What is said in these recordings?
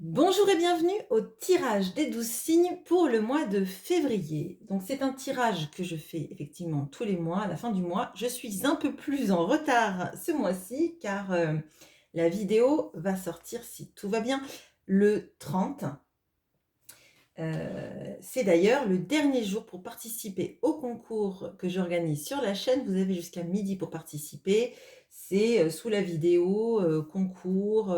Bonjour et bienvenue au tirage des 12 signes pour le mois de février. Donc c'est un tirage que je fais effectivement tous les mois, à la fin du mois. Je suis un peu plus en retard ce mois-ci car la vidéo va sortir, si tout va bien, le 30. C'est d'ailleurs le dernier jour pour participer au concours que j'organise sur la chaîne. Vous avez jusqu'à midi pour participer. C'est sous la vidéo concours.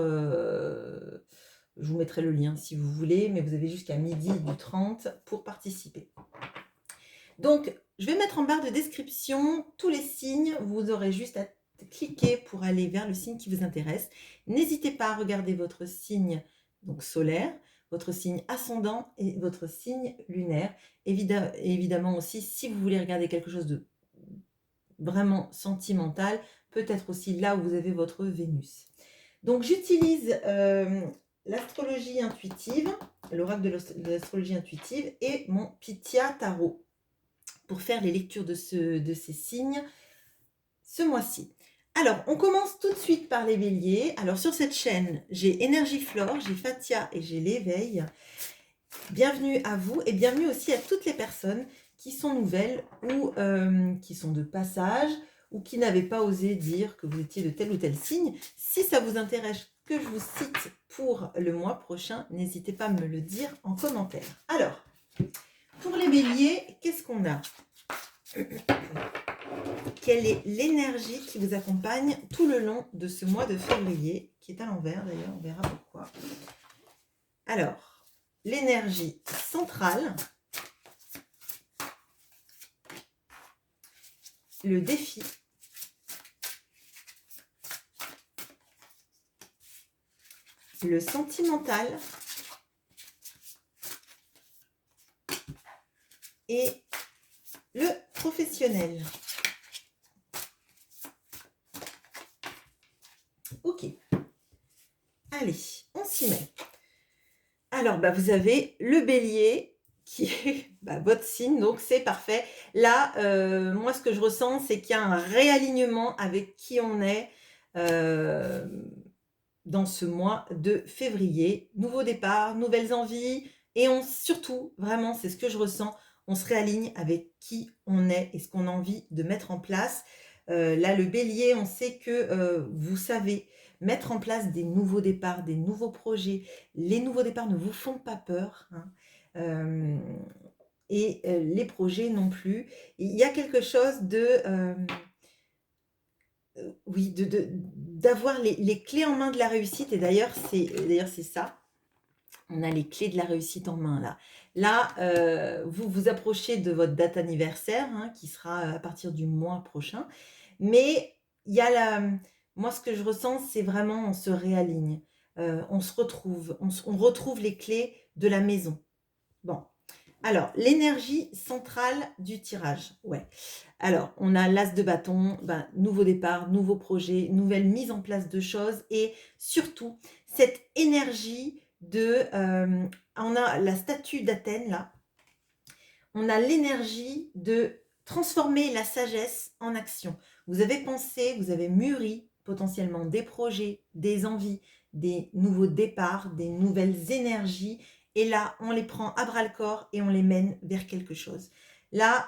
Je vous mettrai le lien si vous voulez, mais vous avez jusqu'à midi du 30 pour participer. Donc, je vais mettre en barre de description tous les signes. Vous aurez juste à cliquer pour aller vers le signe qui vous intéresse. N'hésitez pas à regarder votre signe donc solaire, votre signe ascendant et votre signe lunaire. Évidemment aussi, si vous voulez regarder quelque chose de vraiment sentimental, peut-être aussi là où vous avez votre Vénus. Donc j'utilise l'astrologie intuitive, l'oracle de l'astrologie intuitive et mon Pythia Tarot pour faire les lectures de ces signes ce mois-ci. Alors, on commence tout de suite par les béliers. Alors, sur cette chaîne, j'ai Énergie Flore, j'ai Fatia et j'ai l'éveil. Bienvenue à vous et bienvenue aussi à toutes les personnes qui sont nouvelles ou qui sont de passage ou qui n'avaient pas osé dire que vous étiez de tel ou tel signe. Si ça vous intéresse que je vous cite pour le mois prochain, n'hésitez pas à me le dire en commentaire. Alors, pour les béliers, qu'est-ce qu'on a? Quelle est l'énergie qui vous accompagne tout le long de ce mois de février, qui est à l'envers d'ailleurs, on verra pourquoi. Alors, l'énergie centrale, le défi, le sentimental et le professionnel. Ok. Allez, on s'y met. Alors, vous avez le bélier qui est votre signe, donc c'est parfait. Là, moi, ce que je ressens, c'est qu'il y a un réalignement avec qui on est dans ce mois de février. Nouveau départ, nouvelles envies, et surtout, vraiment, c'est ce que je ressens, on se réaligne avec qui on est et ce qu'on a envie de mettre en place. Là, le bélier, on sait que vous savez mettre en place des nouveaux départs, des nouveaux projets. Les nouveaux départs ne vous font pas peur, hein. Et les projets non plus. Il y a quelque chose de... oui, d'avoir les clés en main de la réussite. Et d'ailleurs, c'est ça. On a les clés de la réussite en main, là. Là, vous vous approchez de votre date anniversaire, hein, qui sera à partir du mois prochain. Mais il y a moi, ce que je ressens, c'est vraiment on se réaligne. On se retrouve. On retrouve les clés de la maison. Bon. Alors, l'énergie centrale du tirage. Ouais. Alors, on a l'as de bâton, nouveau départ, nouveau projet, nouvelle mise en place de choses et surtout, cette énergie on a la statue d'Athènes là, on a l'énergie de transformer la sagesse en action. Vous avez pensé, vous avez mûri potentiellement des projets, des envies, des nouveaux départs, des nouvelles énergies. Et là, on les prend à bras-le-corps et on les mène vers quelque chose. Là,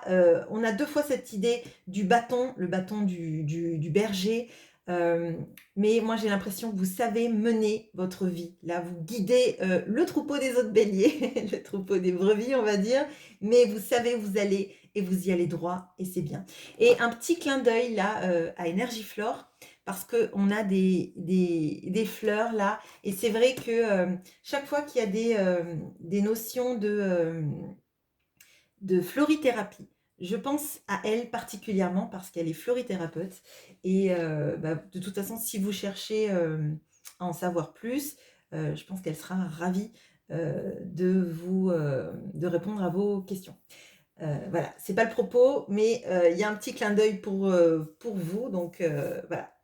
on a deux fois cette idée du bâton, le bâton du berger. Mais moi, j'ai l'impression que vous savez mener votre vie. Là, vous guidez le troupeau des autres béliers, le troupeau des brebis, on va dire. Mais vous savez où vous allez et vous y allez droit et c'est bien. Et un petit clin d'œil là à Énergie Flore parce qu'on a des fleurs là et c'est vrai que chaque fois qu'il y a des notions de florithérapie, je pense à elle particulièrement parce qu'elle est florithérapeute et de toute façon si vous cherchez à en savoir plus, je pense qu'elle sera ravie de répondre à vos questions. Voilà, c'est pas le propos, mais il y a un petit clin d'œil pour vous, donc voilà.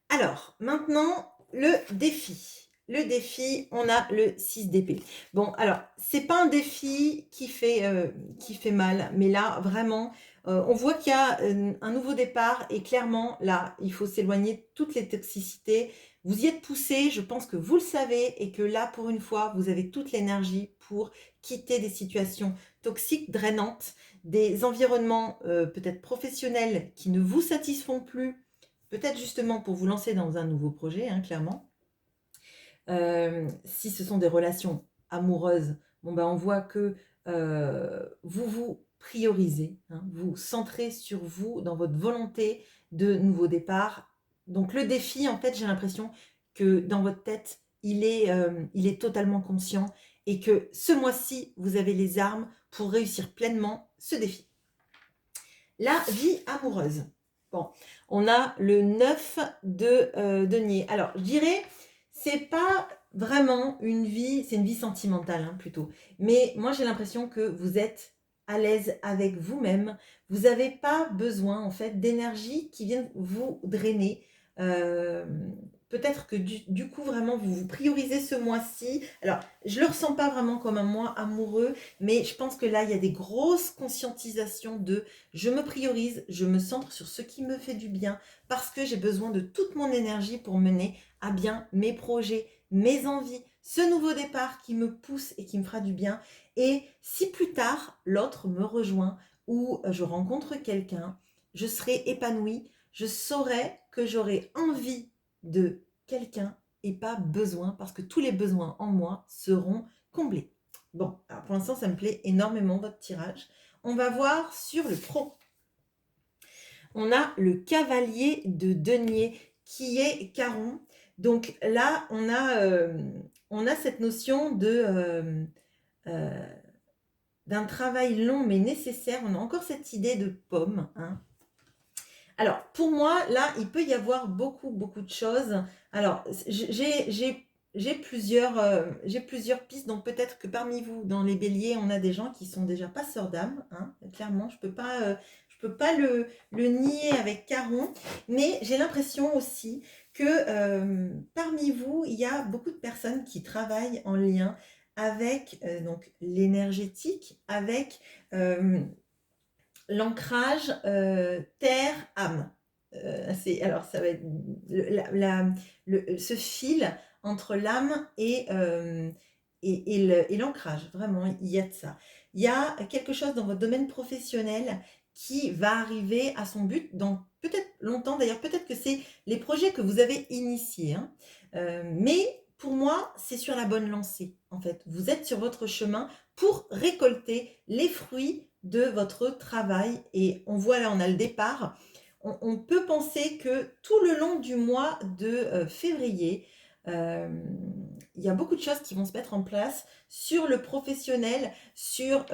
Alors, maintenant, le défi. Le défi, on a le 6 d'épée. Bon, alors, c'est pas un défi qui fait mal, mais là, vraiment, On voit qu'il y a un nouveau départ et clairement, là, il faut s'éloigner de toutes les toxicités. Vous y êtes poussé, je pense que vous le savez et que là, pour une fois, vous avez toute l'énergie pour quitter des situations toxiques, drainantes, des environnements peut-être professionnels qui ne vous satisfont plus, peut-être justement pour vous lancer dans un nouveau projet, hein, clairement. Si ce sont des relations amoureuses, bon ben on voit que vous vous priorisez, hein, vous centrez sur vous dans votre volonté de nouveau départ. Donc le défi, en fait, j'ai l'impression que dans votre tête, il est totalement conscient et que ce mois-ci, vous avez les armes pour réussir pleinement ce défi. La vie amoureuse. Bon, on a le 9 de denier. Alors, je dirais, c'est pas vraiment une vie, c'est une vie sentimentale hein, plutôt. Mais moi, j'ai l'impression que vous êtes à l'aise avec vous-même. Vous n'avez pas besoin, en fait, d'énergie qui vienne vous drainer. Euh, Peut-être que du coup, vraiment, vous vous priorisez ce mois-ci. Alors, je le ressens pas vraiment comme un mois amoureux, mais je pense que là, il y a des grosses conscientisations de je me priorise, je me centre sur ce qui me fait du bien parce que j'ai besoin de toute mon énergie pour mener à bien mes projets, mes envies, ce nouveau départ qui me pousse et qui me fera du bien. Et si plus tard, l'autre me rejoint ou je rencontre quelqu'un, je serai épanouie, je saurai que j'aurai envie de quelqu'un et pas besoin parce que tous les besoins en moi seront comblés. Bon, alors pour l'instant, ça me plaît énormément votre tirage. On va voir sur le pro. On a le cavalier de denier qui est Caron. Donc là, on a cette notion d'un travail long mais nécessaire. On a encore cette idée de pomme. Hein. Alors, pour moi, là, il peut y avoir beaucoup, beaucoup de choses. Alors, j'ai plusieurs pistes, donc peut-être que parmi vous, dans les béliers, on a des gens qui sont déjà passeurs d'âme. Hein, clairement, je peux pas le nier avec Caron, mais j'ai l'impression aussi que parmi vous, il y a beaucoup de personnes qui travaillent en lien avec donc l'énergétique, avec l'ancrage terre-âme. Alors, ça va être ce fil entre l'âme et l'ancrage. Vraiment, il y a de ça. Il y a quelque chose dans votre domaine professionnel qui va arriver à son but dans peut-être longtemps. D'ailleurs, peut-être que c'est les projets que vous avez initiés. Hein. Mais pour moi, c'est sur la bonne lancée, en fait. Vous êtes sur votre chemin pour récolter les fruits de votre travail. Et on voit là, on a le départ. On peut penser que tout le long du mois de février, il y a beaucoup de choses qui vont se mettre en place sur le professionnel, sur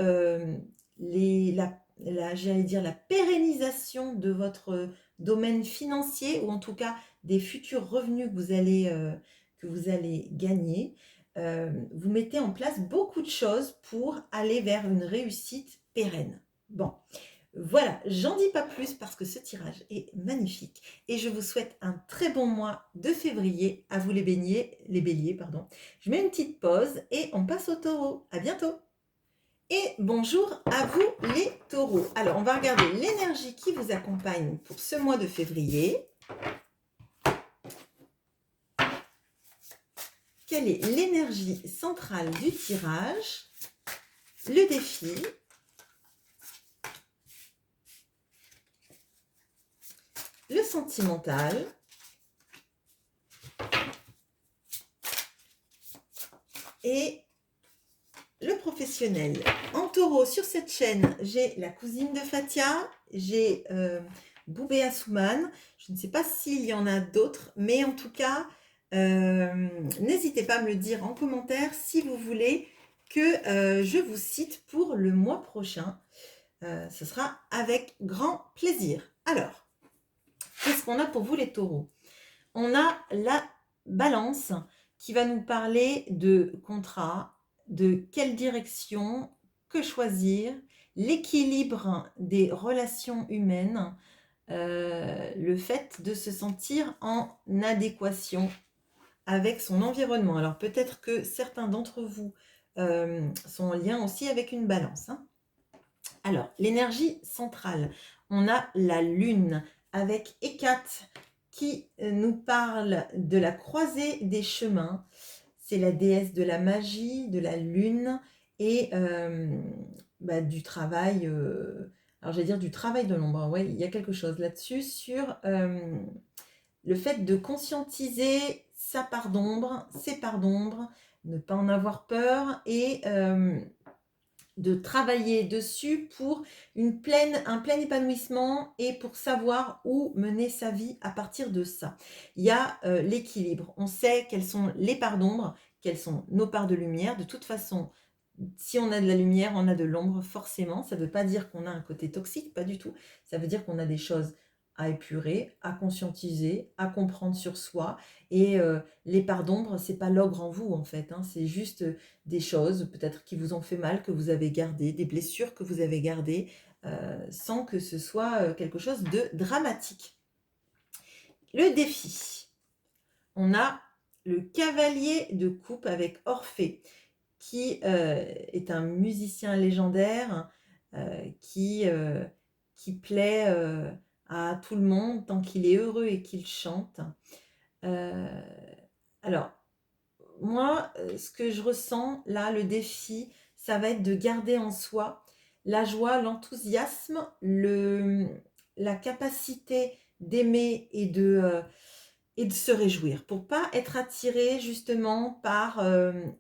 j'allais dire la pérennisation de votre domaine financier ou en tout cas des futurs revenus que vous allez gagner. Vous mettez en place beaucoup de choses pour aller vers une réussite pérenne. Bon, voilà, j'en dis pas plus parce que ce tirage est magnifique et je vous souhaite un très bon mois de février à vous les béliers, pardon. Je mets une petite pause et on passe au taureau. À bientôt. Et bonjour à vous les taureaux. Alors, on va regarder l'énergie qui vous accompagne pour ce mois de février. Quelle est l'énergie centrale du tirage? Le défi. Le sentimental. Et le professionnel. En taureau, sur cette chaîne, j'ai la cousine de Fatia, j'ai Boubé Assouman. Je ne sais pas s'il y en a d'autres, mais en tout cas, n'hésitez pas à me le dire en commentaire si vous voulez que je vous cite pour le mois prochain. Ce sera avec grand plaisir. Alors, qu'est-ce qu'on a pour vous les taureaux? On a la balance qui va nous parler de contrat, de quelle direction, que choisir, l'équilibre des relations humaines, le fait de se sentir en adéquation avec son environnement. Alors peut-être que certains d'entre vous sont en lien aussi avec une balance. Hein. Alors, l'énergie centrale, on a la lune avec Hécate qui nous parle de la croisée des chemins. C'est la déesse de la magie, de la lune et du travail, alors j'allais dire du travail de l'ombre. Ouais, il y a quelque chose là-dessus sur le fait de conscientiser sa part d'ombre, ses parts d'ombre, ne pas en avoir peur et de travailler dessus pour un plein épanouissement et pour savoir où mener sa vie à partir de ça. Il y a l'équilibre. On sait quelles sont les parts d'ombre, quelles sont nos parts de lumière. De toute façon, si on a de la lumière, on a de l'ombre forcément. Ça ne veut pas dire qu'on a un côté toxique, pas du tout. Ça veut dire qu'on a des choses à épurer, à conscientiser, à comprendre sur soi. Et les parts d'ombre, c'est pas l'ogre en vous en fait. Hein. C'est juste des choses peut-être qui vous ont fait mal, que vous avez gardées, des blessures que vous avez gardées, sans que ce soit quelque chose de dramatique. Le défi. On a le cavalier de coupe avec Orphée, qui est un musicien légendaire qui plaît à tout le monde tant qu'il est heureux et qu'il chante. Alors, moi, ce que je ressens là, le défi, ça va être de garder en soi la joie, l'enthousiasme, la capacité d'aimer et de se réjouir, pour pas être attiré justement par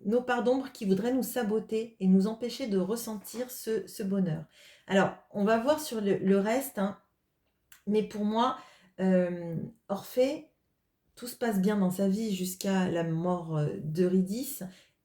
nos parts d'ombre qui voudraient nous saboter et nous empêcher de ressentir ce bonheur. Alors, on va voir sur le reste, hein, mais pour moi, Orphée, tout se passe bien dans sa vie jusqu'à la mort d'Eurydice.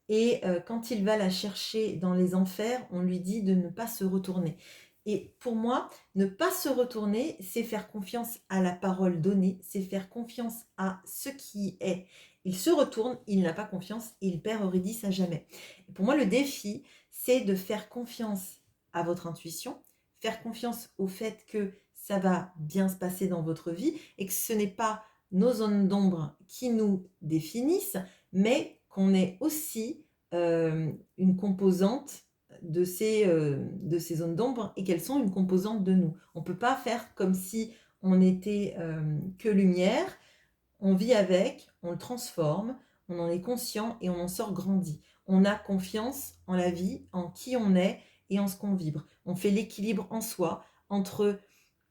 Et quand il va la chercher dans les enfers, on lui dit de ne pas se retourner. Et pour moi, ne pas se retourner, c'est faire confiance à la parole donnée, c'est faire confiance à ce qui est. Il se retourne, il n'a pas confiance, il perd Eurydice à jamais. Et pour moi, le défi, c'est de faire confiance à votre intuition, faire confiance au fait que ça va bien se passer dans votre vie et que ce n'est pas nos zones d'ombre qui nous définissent, mais qu'on est aussi une composante de ces zones d'ombre et qu'elles sont une composante de nous. On ne peut pas faire comme si on était que lumière, on vit avec, on le transforme, on en est conscient et on en sort grandi. On a confiance en la vie, en qui on est et en ce qu'on vibre. On fait l'équilibre en soi entre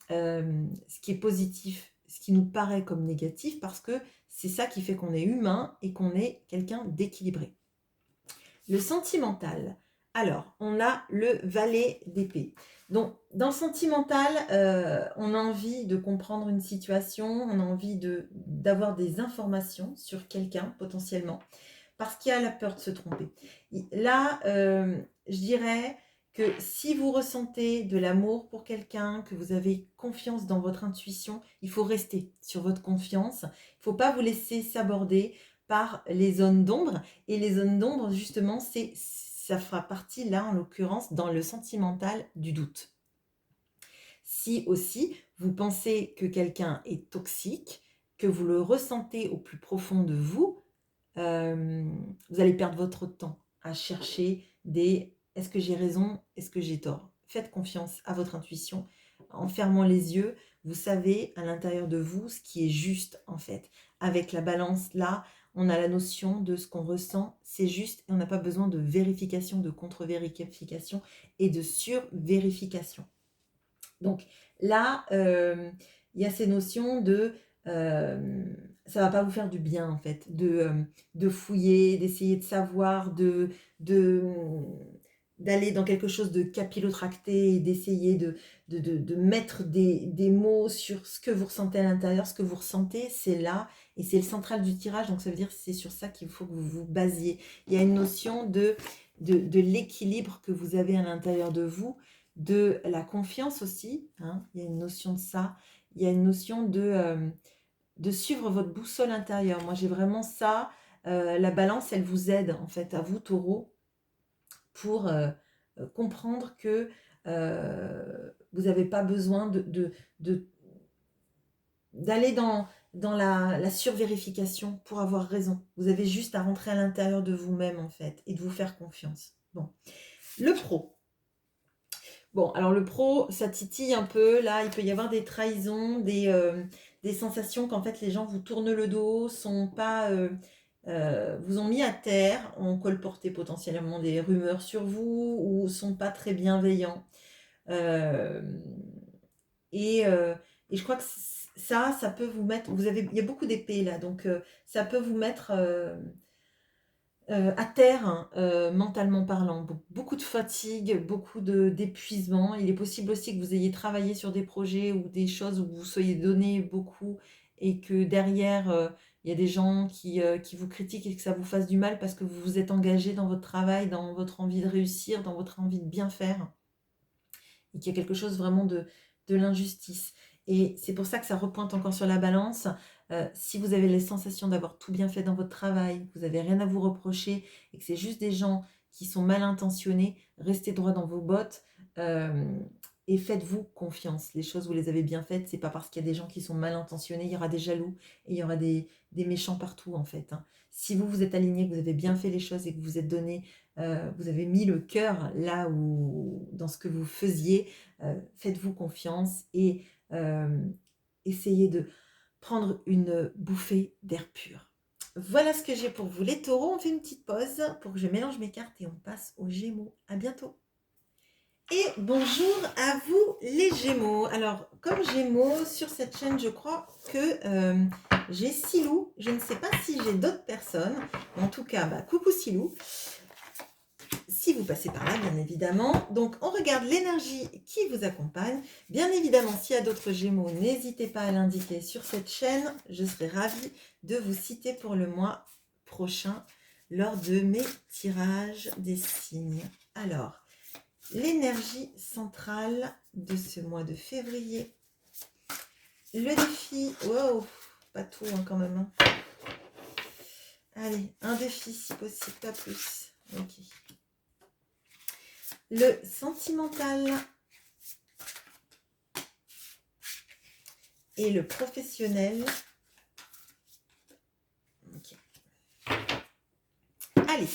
ce qui est positif, ce qui nous paraît comme négatif, parce que c'est ça qui fait qu'on est humain et qu'on est quelqu'un d'équilibré. Le sentimental. Alors, on a le valet d'épée. Donc, dans le sentimental, on a envie de comprendre une situation, on a envie d'avoir des informations sur quelqu'un, potentiellement, parce qu'il y a la peur de se tromper. Là, je dirais que si vous ressentez de l'amour pour quelqu'un, que vous avez confiance dans votre intuition, il faut rester sur votre confiance. Il ne faut pas vous laisser s'aborder par les zones d'ombre. Et les zones d'ombre, justement, ça fera partie, là, en l'occurrence, dans le sentimental du doute. Si aussi, vous pensez que quelqu'un est toxique, que vous le ressentez au plus profond de vous, vous allez perdre votre temps à chercher est-ce que j'ai raison, est-ce que j'ai tort. Faites confiance à votre intuition. En fermant les yeux, vous savez à l'intérieur de vous ce qui est juste en fait. Avec la balance là, on a la notion de ce qu'on ressent, c'est juste et on n'a pas besoin de vérification, de contre-vérification et de sur-vérification. Donc là, il y a ces notions de ça va pas vous faire du bien en fait, de fouiller, d'essayer de savoir, d'aller dans quelque chose de capillotracté et d'essayer de mettre des mots sur ce que vous ressentez à l'intérieur, ce que vous ressentez, c'est là, et c'est le central du tirage, donc ça veut dire que c'est sur ça qu'il faut que vous vous basiez. Il y a une notion de l'équilibre que vous avez à l'intérieur de vous, de la confiance aussi, hein, il y a une notion de ça, il y a une notion de suivre votre boussole intérieure. Moi, j'ai vraiment ça. La balance, elle vous aide, en fait, à vous, taureau, pour comprendre que vous n'avez pas besoin d'aller dans la survérification pour avoir raison. Vous avez juste à rentrer à l'intérieur de vous-même, en fait, et de vous faire confiance. Bon. Le pro. Bon, alors le pro, ça titille un peu. Là, il peut y avoir des trahisons, des sensations qu'en fait les gens vous tournent le dos, sont pas, vous ont mis à terre, ont colporté potentiellement des rumeurs sur vous ou sont pas très bienveillants. Euh, et, euh, et je crois que ça peut vous mettre. Il y a beaucoup d'épées là, donc ça peut vous mettre à terre, hein, mentalement parlant. Beaucoup de fatigue, beaucoup d'épuisement. Il est possible aussi que vous ayez travaillé sur des projets ou des choses où vous soyez donné beaucoup et que derrière, il y a des gens qui vous critiquent et que ça vous fasse du mal parce que vous vous êtes engagé dans votre travail, dans votre envie de réussir, dans votre envie de bien faire et qu'il y a quelque chose vraiment de l'injustice. Et c'est pour ça que ça repointe encore sur la balance. Si vous avez les sensations d'avoir tout bien fait dans votre travail, que vous n'avez rien à vous reprocher et que c'est juste des gens qui sont mal intentionnés, restez droit dans vos bottes et faites-vous confiance. Les choses, vous les avez bien faites, c'est pas parce qu'il y a des gens qui sont mal intentionnés, il y aura des jaloux et il y aura des méchants partout en fait. Hein. Si vous vous êtes aligné, que vous avez bien fait les choses et que vous vous êtes donné vous avez mis le cœur là où, dans ce que vous faisiez, faites-vous confiance et essayez de prendre une bouffée d'air pur. Voilà ce que j'ai pour vous les taureaux. On fait une petite pause pour que je mélange mes cartes et on passe aux Gémeaux. À bientôt. Et bonjour à vous les Gémeaux. Alors, comme Gémeaux, sur cette chaîne, je crois que j'ai Silou. Je ne sais pas si j'ai d'autres personnes. En tout cas, coucou Silou. Si vous passez par là, bien évidemment. Donc, on regarde l'énergie qui vous accompagne. Bien évidemment, s'il y a d'autres Gémeaux, n'hésitez pas à l'indiquer sur cette chaîne. Je serai ravie de vous citer pour le mois prochain lors de mes tirages des signes. Alors, l'énergie centrale de ce mois de février. Le défi, wow, pas tout hein, quand même. Hein. Allez, un défi si possible, pas plus. Ok. Le sentimental et le professionnel. Okay. Allez,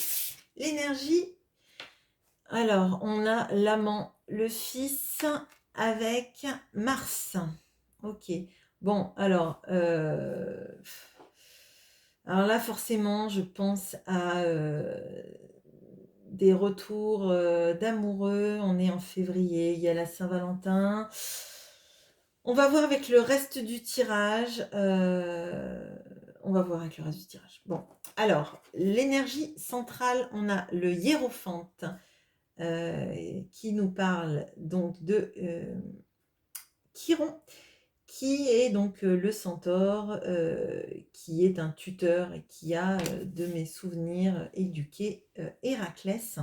l'énergie. Alors, on a l'amant, le fils avec Mars. Ok. Bon, alors là, forcément, je pense à des retours d'amoureux. On est en février, il y a la Saint-Valentin. On va voir avec le reste du tirage. On va voir avec le reste du tirage. Bon, alors, l'énergie centrale, on a le hiérophante qui nous parle donc de Chiron, qui est donc le centaure, qui est un tuteur et qui a, de mes souvenirs, éduqué Héraclès.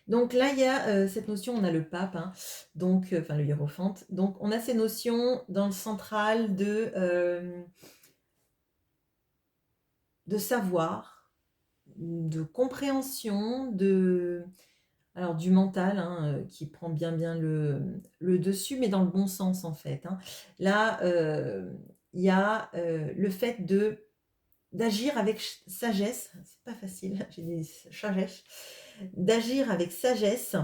Donc là, il y a cette notion, on a le pape, hein, donc, enfin le hiérophante. Donc on a ces notions dans le central de savoir, de compréhension, alors du mental hein, qui prend bien le dessus, mais dans le bon sens en fait. Hein. Là, il y a le fait d'agir avec sagesse. C'est pas facile, j'ai dit sagesse. D'agir avec sagesse,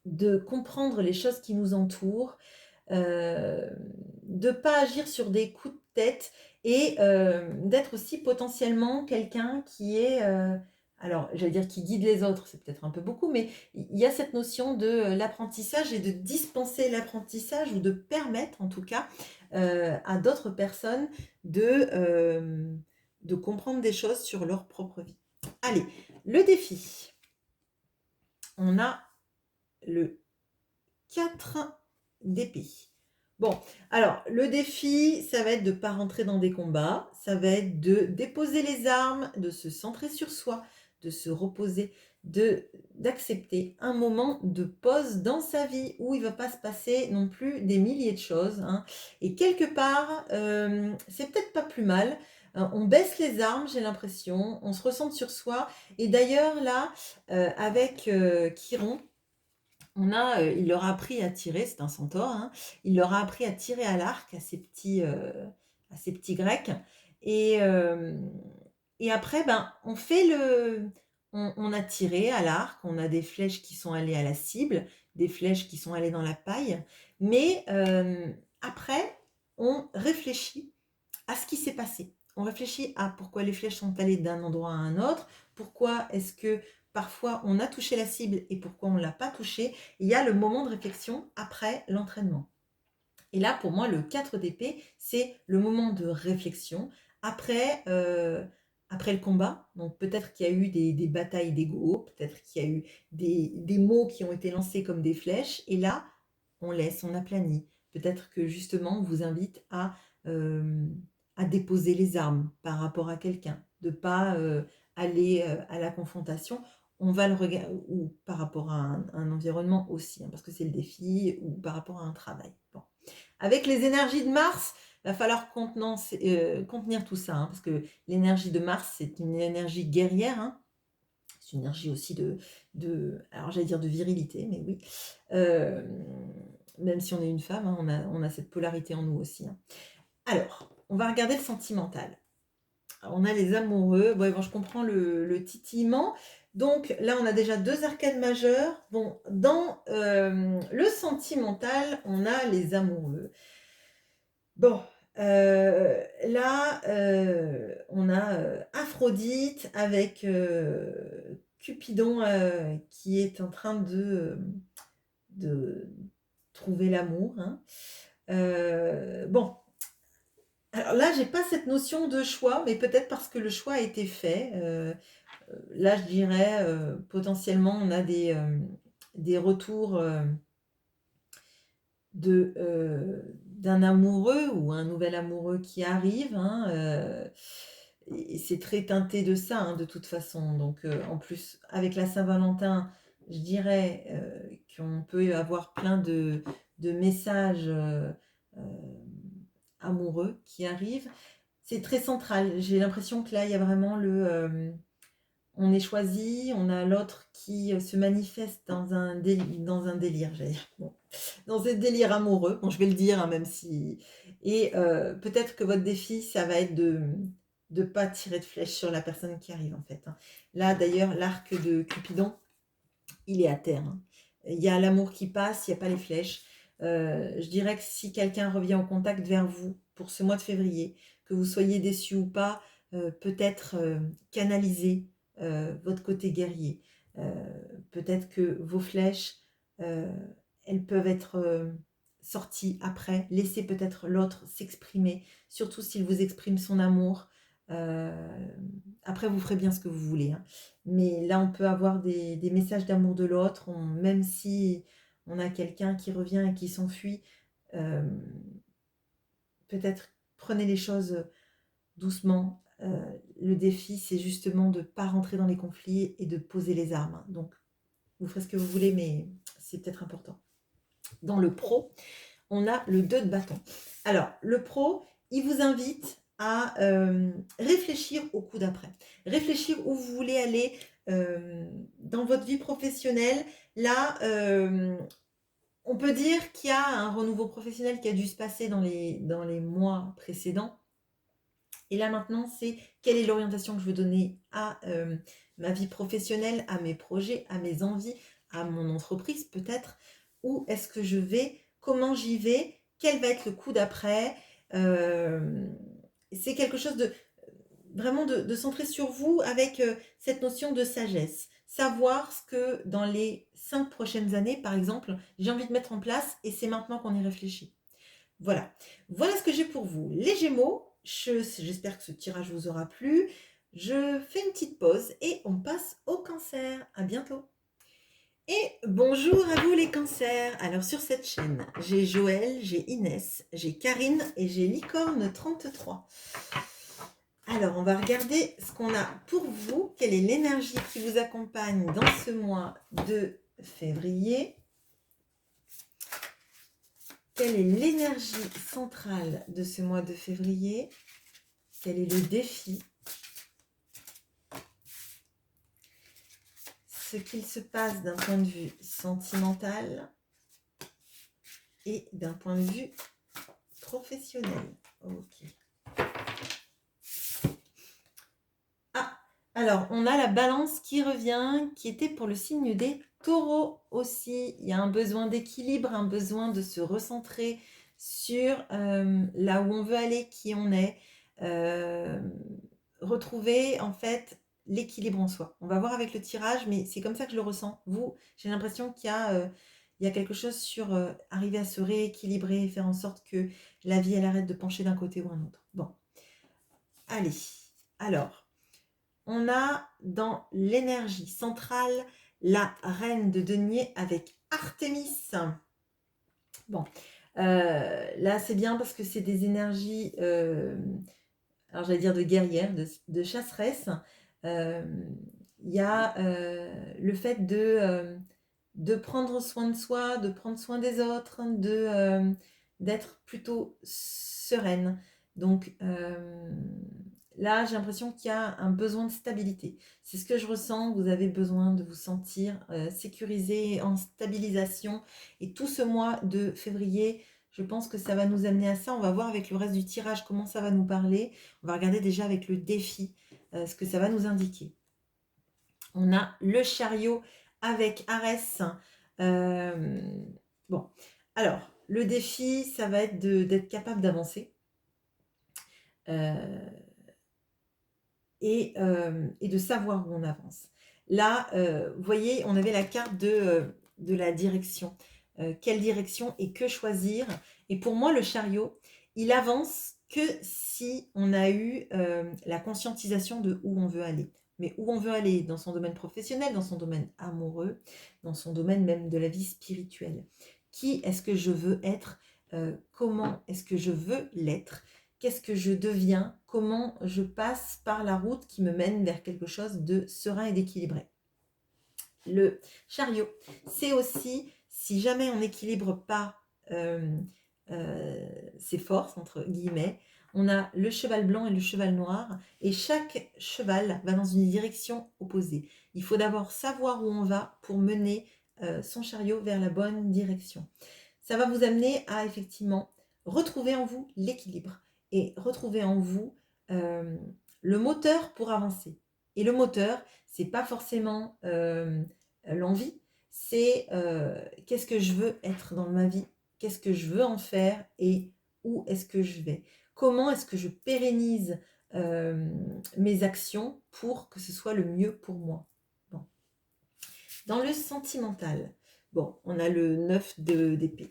de comprendre les choses qui nous entourent, de ne pas agir sur des coups de tête et d'être aussi potentiellement quelqu'un qui est, alors j'allais dire qui guide les autres, c'est peut-être un peu beaucoup, mais il y a cette notion de l'apprentissage et de dispenser l'apprentissage ou de permettre en tout cas à d'autres personnes de comprendre des choses sur leur propre vie. Allez, le défi. On a le 4 d'épée. Bon, alors, le défi, ça va être de ne pas rentrer dans des combats, ça va être de déposer les armes, de se centrer sur soi, de se reposer, d'accepter un moment de pause dans sa vie où il ne va pas se passer non plus des milliers de choses. Hein. Et quelque part, c'est peut-être pas plus mal. On baisse les armes, j'ai l'impression, on se recentre sur soi. Et d'ailleurs, là, avec Chiron, il leur a appris à tirer, c'est un centaure, hein, il leur a appris à tirer à l'arc à ces petits Grecs. Et, et après, on fait on a tiré à l'arc, on a des flèches qui sont allées à la cible, des flèches qui sont allées dans la paille. Mais après, on réfléchit à ce qui s'est passé. On réfléchit à pourquoi les flèches sont allées d'un endroit à un autre, pourquoi est-ce que parfois on a touché la cible et pourquoi on ne l'a pas touchée. Il y a le moment de réflexion après l'entraînement. Et là, pour moi, le 4 d'épée, c'est le moment de réflexion après le combat. Donc peut-être qu'il y a eu des batailles d'ego, peut-être qu'il y a eu des mots qui ont été lancés comme des flèches. Et là, on laisse, on aplanit. Peut-être que justement, on vous invite à déposer les armes par rapport à quelqu'un, de ne pas aller à la confrontation. On va le regarder, ou par rapport à un environnement aussi, hein, parce que c'est le défi, ou par rapport à un travail. Bon. Avec les énergies de Mars, il va falloir contenir tout ça, hein, parce que l'énergie de Mars, c'est une énergie guerrière, hein. C'est une énergie aussi alors j'allais dire de virilité, mais oui. Même si on est une femme, hein, on a cette polarité en nous aussi, hein. Alors, on va regarder le sentimental. Alors, on a les amoureux. Ouais, bon, je comprends le titillement. Donc là, on a déjà 2 arcades majeures. Bon, dans le sentimental, on a les amoureux. Bon, là, on a Aphrodite avec Cupidon qui est en train de trouver l'amour, hein. Bon, alors là, j'ai pas cette notion de choix, mais peut-être parce que le choix a été fait. Là, je dirais potentiellement, on a des retours d'un amoureux ou un nouvel amoureux qui arrive, hein, et c'est très teinté de ça, hein, de toute façon. Donc, en plus, avec la Saint-Valentin, je dirais qu'on peut avoir plein de messages amoureux qui arrivent. C'est très central. J'ai l'impression que là, il y a vraiment on est choisi, on a l'autre qui se manifeste dans un délire, j'allais dire. Bon, dans un délire amoureux. Bon, je vais le dire, hein, même si. Et peut-être que votre défi, ça va être de ne pas tirer de flèche sur la personne qui arrive, en fait, hein. Là, d'ailleurs, l'arc de Cupidon, il est à terre, hein. Il y a l'amour qui passe, il n'y a pas les flèches. Je dirais que si quelqu'un revient en contact vers vous pour ce mois de février, que vous soyez déçu ou pas, peut-être canaliser votre côté guerrier. Peut-être que vos flèches, elles peuvent être sorties après. Laissez peut-être l'autre s'exprimer, surtout s'il vous exprime son amour. Après, vous ferez bien ce que vous voulez, hein. Mais là, on peut avoir des messages d'amour de l'autre, même si on a quelqu'un qui revient et qui s'enfuit. Peut-être prenez les choses doucement. Le défi, c'est justement de ne pas rentrer dans les conflits et de poser les armes. Donc, vous ferez ce que vous voulez, mais c'est peut-être important. Dans le pro, on a le 2 de bâton. Alors, le pro, il vous invite à réfléchir au coup d'après. Réfléchir où vous voulez aller dans votre vie professionnelle. Là, on peut dire qu'il y a un renouveau professionnel qui a dû se passer dans les mois précédents. Et là maintenant, c'est quelle est l'orientation que je veux donner à ma vie professionnelle, à mes projets, à mes envies, à mon entreprise peut-être. Où est-ce que je vais? Comment j'y vais? Quel va être le coup d'après? C'est quelque chose de vraiment de centrer sur vous avec cette notion de sagesse. Savoir ce que dans les 5 prochaines années, par exemple, j'ai envie de mettre en place et c'est maintenant qu'on y réfléchit. Voilà. Voilà ce que j'ai pour vous. Les Gémeaux, j'espère que ce tirage vous aura plu. Je fais une petite pause et on passe au Cancer. À bientôt. Et bonjour à vous les Cancers. Alors sur cette chaîne, j'ai Joël, j'ai Inès, j'ai Karine et j'ai Licorne 33. Alors on va regarder ce qu'on a pour vous. Quelle est l'énergie qui vous accompagne dans ce mois de février? Quelle est l'énergie centrale de ce mois de février? Quel est le défi? Ce qu'il se passe d'un point de vue sentimental et d'un point de vue professionnel. Ok. Ah, alors on a la balance qui revient, qui était pour le signe des Taureau aussi, il y a un besoin d'équilibre, un besoin de se recentrer sur là où on veut aller, qui on est. Euh, Retrouver en fait l'équilibre en soi. On va voir avec le tirage, mais c'est comme ça que je le ressens. Vous, j'ai l'impression il y a quelque chose sur arriver à se rééquilibrer, faire en sorte que la vie, elle arrête de pencher d'un côté ou un autre. Bon, allez. Alors, on a dans l'énergie centrale la reine de denier avec Artémis. Bon, là c'est bien parce que c'est des énergies, alors j'allais dire de guerrière, de chasseresse. Euh, Il y a le fait de prendre soin de soi, de prendre soin des autres, d'être plutôt sereine. Donc là, j'ai l'impression qu'il y a un besoin de stabilité. C'est ce que je ressens. Vous avez besoin de vous sentir sécurisé, en stabilisation. Et tout ce mois de février, je pense que ça va nous amener à ça. On va voir avec le reste du tirage comment ça va nous parler. On va regarder déjà avec le défi ce que ça va nous indiquer. On a le chariot avec Arès. Bon, alors, le défi, ça va être d'être capable d'avancer. Et de savoir où on avance. Là, vous voyez, on avait la carte de la direction. Quelle direction et que choisir? Et pour moi, le chariot, il avance que si on a eu la conscientisation de où on veut aller. Mais où on veut aller dans son domaine professionnel, dans son domaine amoureux, dans son domaine même de la vie spirituelle. Qui est-ce que je veux être? Comment est-ce que je veux l'être? Qu'est-ce que je deviens? Comment je passe par la route qui me mène vers quelque chose de serein et d'équilibré? Le chariot, c'est aussi, si jamais on n'équilibre pas ses forces, entre guillemets, on a le cheval blanc et le cheval noir, et chaque cheval va dans une direction opposée. Il faut d'abord savoir où on va pour mener son chariot vers la bonne direction. Ça va vous amener à effectivement retrouver en vous l'équilibre et retrouver en vous le moteur pour avancer. Et le moteur, c'est pas forcément l'envie, c'est qu'est-ce que je veux être dans ma vie, qu'est-ce que je veux en faire et où est-ce que je vais. Comment est-ce que je pérennise mes actions pour que ce soit le mieux pour moi. Bon. Dans le sentimental, bon, on a le 9 d'épée.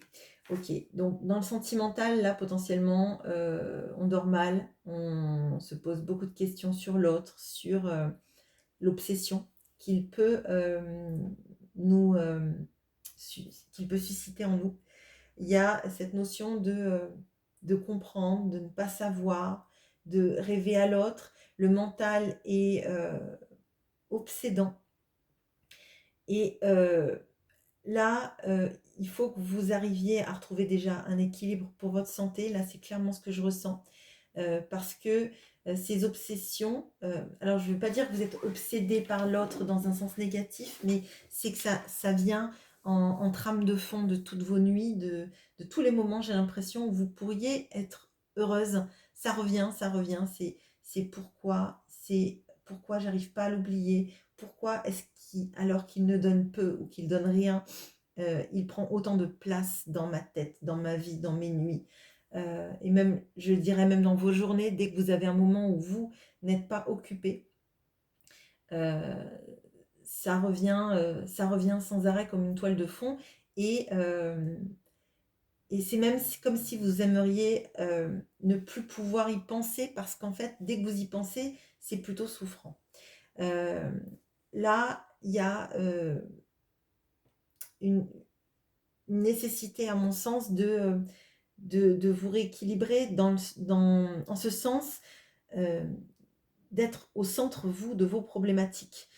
Ok, donc dans le sentimental, là, potentiellement, on dort mal, on se pose beaucoup de questions sur l'autre, sur l'obsession qu'il peut nous qu'il peut susciter en nous. Il y a cette notion de comprendre, de ne pas savoir, de rêver à l'autre. Le mental est obsédant. Et là, il faut que vous arriviez à retrouver déjà un équilibre pour votre santé. Là, c'est clairement ce que je ressens. Parce que ces obsessions, alors je ne veux pas dire que vous êtes obsédé par l'autre dans un sens négatif, mais c'est que ça vient en trame de fond de toutes vos nuits, de tous les moments, j'ai l'impression, où vous pourriez être heureuse. Ça revient, c'est pourquoi j'arrive pas à l'oublier, pourquoi est-ce qu'il, alors qu'il ne donne peu ou qu'il donne rien, il prend autant de place dans ma tête, dans ma vie, dans mes nuits. Et même, je dirais même dans vos journées, dès que vous avez un moment où vous n'êtes pas occupé, ça revient sans arrêt comme une toile de fond. Et, euh, et c'est même comme si vous aimeriez ne plus pouvoir y penser parce qu'en fait, dès que vous y pensez, c'est plutôt souffrant. Là, il y a une nécessité, à mon sens, de vous rééquilibrer en ce sens d'être au centre, vous, de vos problématiques.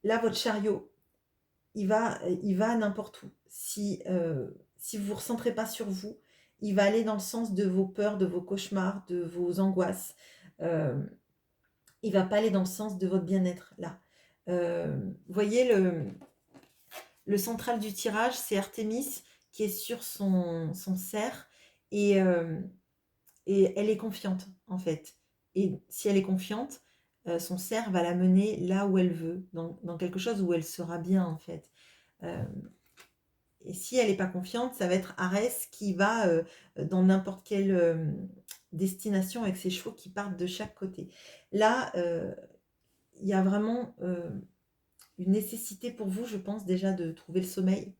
Là, votre chariot, il va n'importe où. Si vous ne vous recentrez pas sur vous, il va aller dans le sens de vos peurs, de vos cauchemars, de vos angoisses. Il ne va pas aller dans le sens de votre bien-être, là. Vous voyez, le central du tirage, c'est Artémis qui est sur son cerf et elle est confiante, en fait. Et si elle est confiante, son cerf va la mener là où elle veut, dans quelque chose où elle sera bien en fait. Et si elle n'est pas confiante, ça va être Arès qui va dans n'importe quelle destination avec ses chevaux qui partent de chaque côté. Là, il y a vraiment une nécessité pour vous, je pense, déjà de trouver le sommeil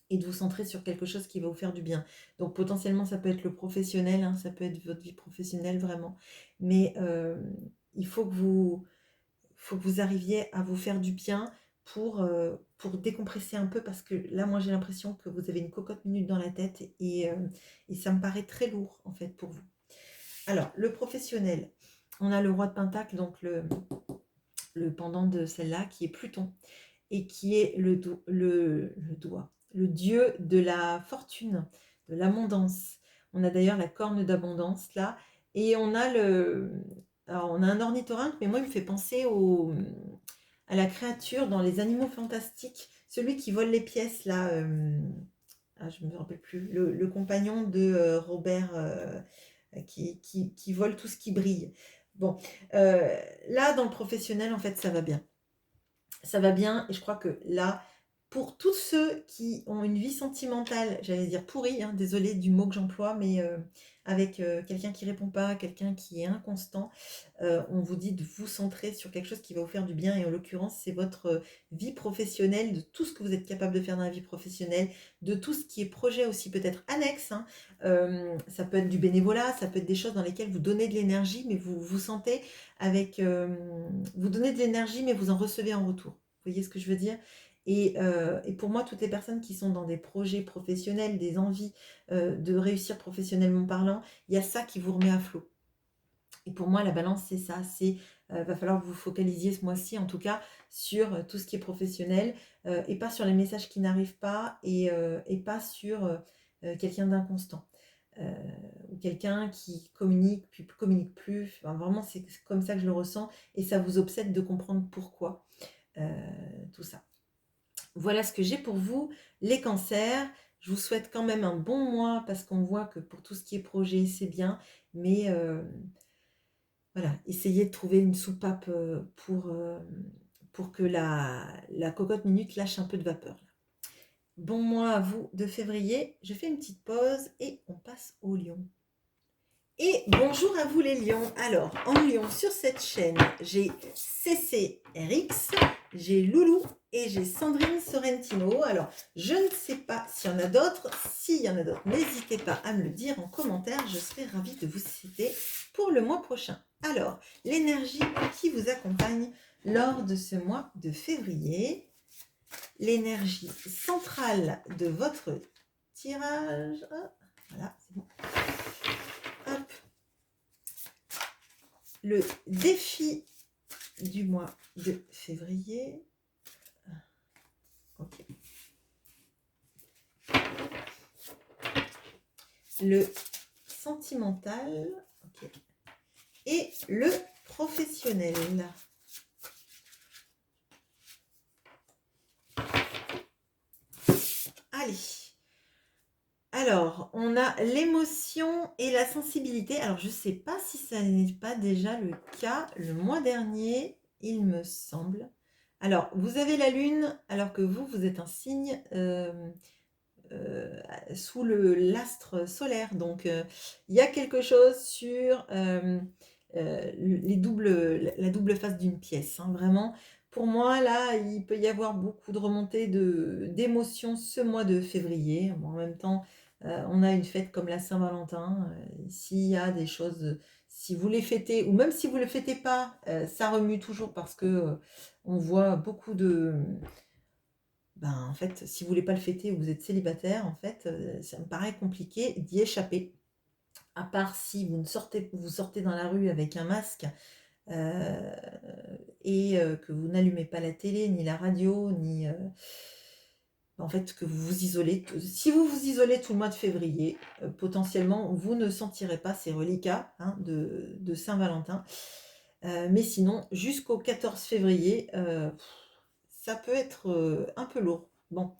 et de vous centrer sur quelque chose qui va vous faire du bien. Donc potentiellement, ça peut être le professionnel, hein, ça peut être votre vie professionnelle vraiment. Mais il faut que vous arriviez à vous faire du bien pour décompresser un peu parce que là, moi, j'ai l'impression que vous avez une cocotte minute dans la tête et ça me paraît très lourd, en fait, pour vous. Alors, le professionnel, on a le roi de Pentacle, donc le pendant de celle-là, qui est Pluton et qui est le doigt, le dieu de la fortune, de l'abondance. On a d'ailleurs la corne d'abondance, là, et on a alors, on a un ornithorynque, mais moi, il me fait penser à la créature dans les animaux fantastiques, celui qui vole les pièces, là, je ne me rappelle plus, le compagnon de Robert, qui vole tout ce qui brille. Bon, là, dans le professionnel, en fait, ça va bien. Ça va bien, et je crois que là, pour tous ceux qui ont une vie sentimentale, j'allais dire pourrie, hein, désolée du mot que j'emploie, mais avec quelqu'un qui répond pas, quelqu'un qui est inconstant, on vous dit de vous centrer sur quelque chose qui va vous faire du bien, et en l'occurrence, c'est votre vie professionnelle, de tout ce que vous êtes capable de faire dans la vie professionnelle, de tout ce qui est projet aussi peut-être annexe, hein. Ça peut être du bénévolat, ça peut être des choses dans lesquelles vous donnez de l'énergie, mais vous vous sentez avec... vous donnez de l'énergie, mais vous en recevez en retour. Vous voyez ce que je veux dire? Et pour moi, toutes les personnes qui sont dans des projets professionnels, des envies de réussir professionnellement parlant, il y a ça qui vous remet à flot. Et pour moi, la balance, c'est ça. C'est va falloir que vous focalisiez ce mois-ci, en tout cas, sur tout ce qui est professionnel et pas sur les messages qui n'arrivent pas et pas sur quelqu'un d'inconstant. Ou quelqu'un qui communique puis communique plus. Enfin, vraiment, c'est comme ça que je le ressens et ça vous obsède de comprendre pourquoi tout ça. Voilà ce que j'ai pour vous, les cancers. Je vous souhaite quand même un bon mois parce qu'on voit que pour tout ce qui est projet, c'est bien. Mais voilà, essayez de trouver une soupape pour que la cocotte minute lâche un peu de vapeur. Bon mois à vous de février. Je fais une petite pause et on passe au lion. Et bonjour à vous les lions. Alors, en lion, sur cette chaîne, j'ai CCRX, j'ai Loulou et j'ai Sandrine Sorrentino. Alors, je ne sais pas s'il y en a d'autres. S'il y en a d'autres, n'hésitez pas à me le dire en commentaire. Je serai ravie de vous citer pour le mois prochain. Alors, l'énergie qui vous accompagne lors de ce mois de février. L'énergie centrale de votre tirage. Voilà, c'est bon. Hop. Le défi du mois de février. Ok. Le sentimental. Ok. Et le professionnel. Allez. Alors, on a l'émotion et la sensibilité. Alors, je ne sais pas si ça n'est pas déjà le cas le mois dernier, il me semble. Alors, vous avez la lune, alors que vous êtes un signe sous l'astre solaire. Donc, il y a quelque chose sur la double face d'une pièce. Hein, vraiment, pour moi, là, il peut y avoir beaucoup de remontées d'émotions ce mois de février. Bon, en même temps, on a une fête comme la Saint-Valentin. S'il y a des choses, si vous les fêtez, ou même si vous ne le fêtez pas, ça remue toujours parce que on voit beaucoup de... Ben, en fait, si vous voulez pas le fêter ou vous êtes célibataire, en fait, ça me paraît compliqué d'y échapper. À part si vous sortez dans la rue avec un masque et que vous n'allumez pas la télé, ni la radio, ni... en fait, que vous vous isolez. Si vous vous isolez tout le mois de février, potentiellement, vous ne sentirez pas ces reliquats hein, de Saint-Valentin. Mais sinon, jusqu'au 14 février, ça peut être un peu lourd. Bon,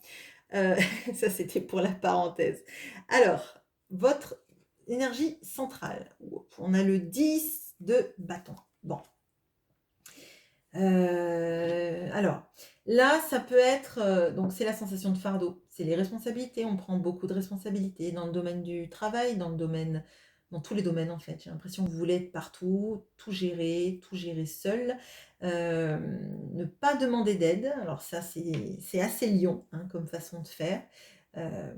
ça c'était pour la parenthèse. Alors, votre énergie centrale. On a le 10 de bâton. Bon, Alors, là, ça peut être, donc c'est la sensation de fardeau, c'est les responsabilités, on prend beaucoup de responsabilités dans le domaine du travail, dans tous les domaines en fait. J'ai l'impression que vous voulez être partout, tout gérer seul, ne pas demander d'aide. Alors ça, c'est assez lion, hein, comme façon de faire. Hem,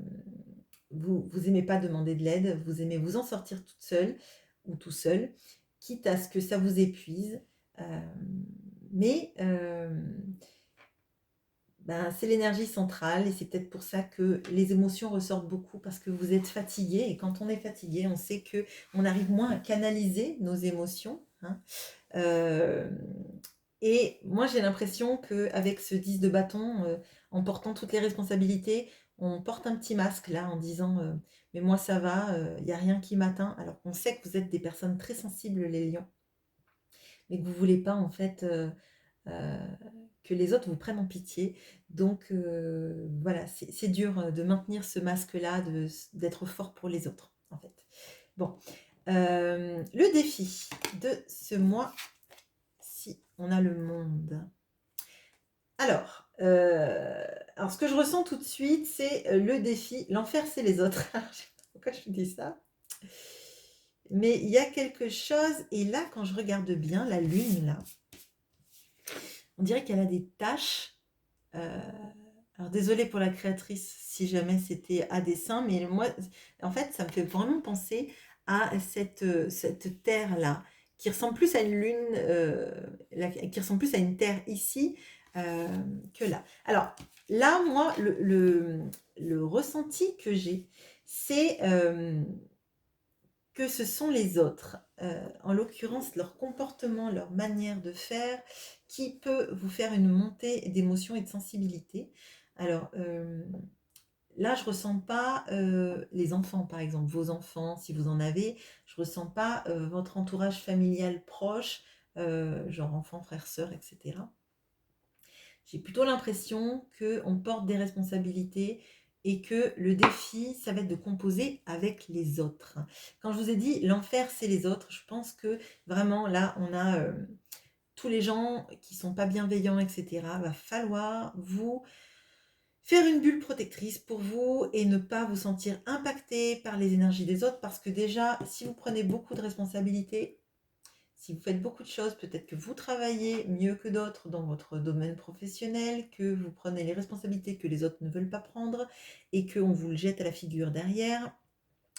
vous aimez pas demander de l'aide, vous aimez vous en sortir toute seule ou tout seul, quitte à ce que ça vous épuise. Mais ben, c'est l'énergie centrale et c'est peut-être pour ça que les émotions ressortent beaucoup parce que vous êtes fatigué et quand on est fatigué, on sait que on arrive moins à canaliser nos émotions, hein. Hem et moi, j'ai l'impression qu'avec ce 10 de bâton, en portant toutes les responsabilités, on porte un petit masque là en disant, «Mais moi ça va, il y a rien qui m'atteint», alors qu'on sait que vous êtes des personnes très sensibles les lions, mais que vous voulez pas en fait, heu, que les autres vous prennent en pitié. Donc voilà, c'est dur, de maintenir ce masque-là, d'être fort pour les autres, en fait. Bon, le défi de ce mois-ci, on a le monde. Alors, ce que je ressens tout de suite, c'est, le défi l'enfer, c'est les autres. Alors je sais pas pourquoi je vous dis ça, mais il y a quelque chose et là, quand je regarde bien la lune là, on dirait qu'elle a des taches. Heu, alors désolée pour la créatrice si jamais c'était à dessein, mais moi, en fait, ça me fait vraiment penser à cette terre-là, qui ressemble plus à une lune, qui ressemble plus à une terre ici, que là. Alors là, moi, le ressenti que j'ai, c'est, que ce sont les autres, en l'occurrence leur comportement, leur manière de faire, qui peut vous faire une montée d'émotions et de sensibilité. Alors, là, je ressens pas, les enfants, par exemple, vos enfants, si vous en avez. Je ressens pas, votre entourage familial proche, genre enfants, frères, sœurs et cetera. J'ai plutôt l'impression qu'on porte des responsabilités et que le défi, ça va être de composer avec les autres. Quand je vous ai dit l'enfer, c'est les autres, je pense que vraiment là, on a tous les gens qui sont pas bienveillants, etc. Va falloir vous faire une bulle protectrice pour vous et ne pas vous sentir impacté par les énergies des autres parce que déjà, si vous prenez beaucoup de responsabilités, si vous faites beaucoup de choses, peut-être que vous travaillez mieux que d'autres dans votre domaine professionnel, que vous prenez les responsabilités que les autres ne veulent pas prendre et qu'on vous le jette à la figure derrière.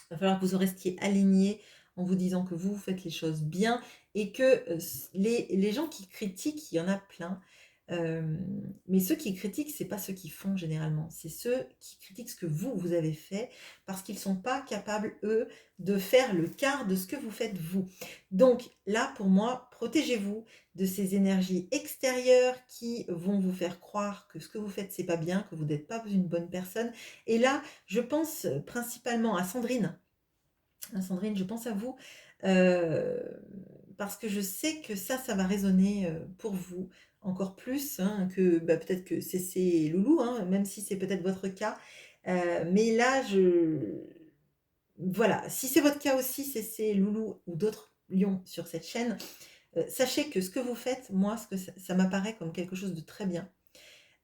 Il va falloir que vous restiez aligné en vous disant que vous faites les choses bien et que les gens qui critiquent, il y en a plein. Mais ceux qui critiquent, c'est pas ceux qui font généralement, c'est ceux qui critiquent ce que vous avez fait parce qu'ils sont pas capables, eux, de faire le quart de ce que vous faites vous. Donc là, pour moi, protégez-vous de ces énergies extérieures qui vont vous faire croire que ce que vous faites, c'est pas bien, que vous n'êtes pas une bonne personne. Et là, je pense principalement à Sandrine. Sandrine, je pense à vous, heu, parce que je sais que ça va résonner, pour vous encore plus, hein, que, bah, peut-être que c'est et Loulou, hein, même si c'est peut-être votre cas. Mais là, je voilà, si c'est votre cas aussi, c'est Loulou ou d'autres lions sur cette chaîne, sachez que ce que vous faites, moi, ce que ça m'apparaît comme quelque chose de très bien.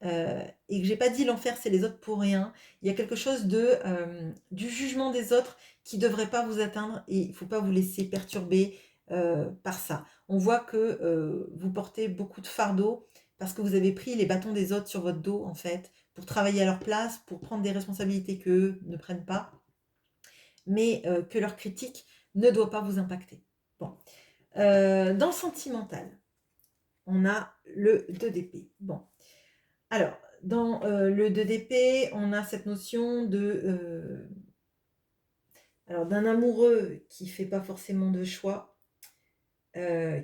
Et que j'ai pas dit l'enfer, c'est les autres pour rien. Il y a quelque chose du jugement des autres qui devrait pas vous atteindre et il faut pas vous laisser perturber, par ça. On voit que, vous portez beaucoup de fardeau parce que vous avez pris les bâtons des autres sur votre dos, en fait, pour travailler à leur place, pour prendre des responsabilités qu'eux ne prennent pas, mais que leur critique ne doit pas vous impacter. Bon, dans le sentimental, on a le 2 d'épée. Bon, alors, dans, le 2 d'épée, on a cette notion alors d'un amoureux qui fait pas forcément de choix,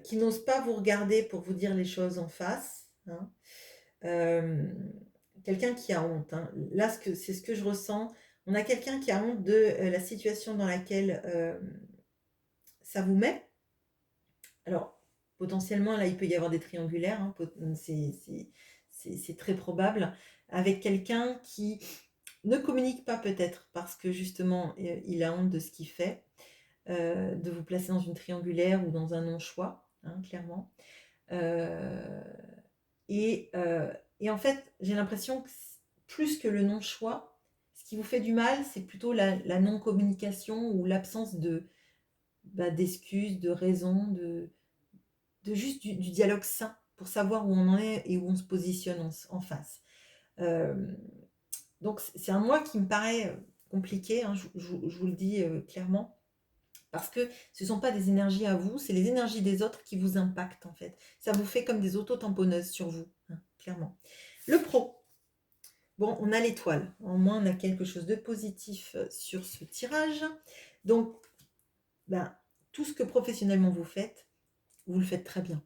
qui n'ose pas vous regarder pour vous dire les choses en face, hein. Hem, Quelqu'un qui a honte, hein. Là, c'est ce que je ressens. On a quelqu'un qui a honte de, la situation dans laquelle, ça vous met. Alors, potentiellement, là, il peut y avoir des triangulaires, hein, c'est très probable, avec quelqu'un qui ne communique pas peut-être parce que justement, il a honte de ce qu'il fait, de vous placer dans une triangulaire ou dans un non-choix, hein, clairement. Heu Et en fait, j'ai l'impression que plus que le non-choix, ce qui vous fait du mal, c'est plutôt la non-communication ou l'absence d'excuses, de raisons, de juste du dialogue sain pour savoir où on en est et où on se positionne en face. Donc c'est un mois qui me paraît compliqué, hein, je vous le dis clairement, parce que ce ne sont pas des énergies à vous, c'est les énergies des autres qui vous impactent en fait. Ça vous fait comme des auto-tamponneuses sur vous, hein, clairement. Le pro. Bon, on a l'étoile. Au moins, on a quelque chose de positif sur ce tirage. Donc, tout ce que professionnellement vous le faites très bien.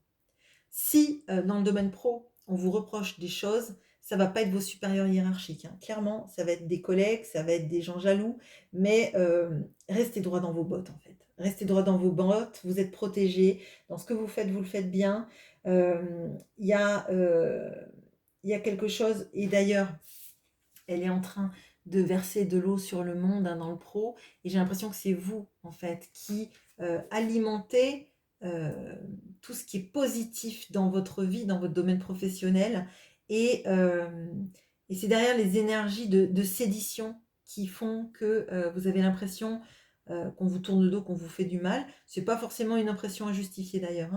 Si dans le domaine pro, on vous reproche des choses, ça va pas être vos supérieurs hiérarchiques, hein. Clairement, ça va être des collègues, ça va être des gens jaloux, mais restez droit dans vos bottes en fait. Restez droit dans vos bottes, vous êtes protégés. Dans ce que vous le faites bien. Il y a quelque chose, et d'ailleurs, elle est en train de verser de l'eau sur le monde, hein, dans le pro, et j'ai l'impression que c'est vous en fait qui alimentez tout ce qui est positif dans votre vie, dans votre domaine professionnel, et, c'est derrière les énergies de sédition qui font que vous avez l'impression qu'on vous tourne le dos, qu'on vous fait du mal. C'est pas forcément une impression à justifier d'ailleurs,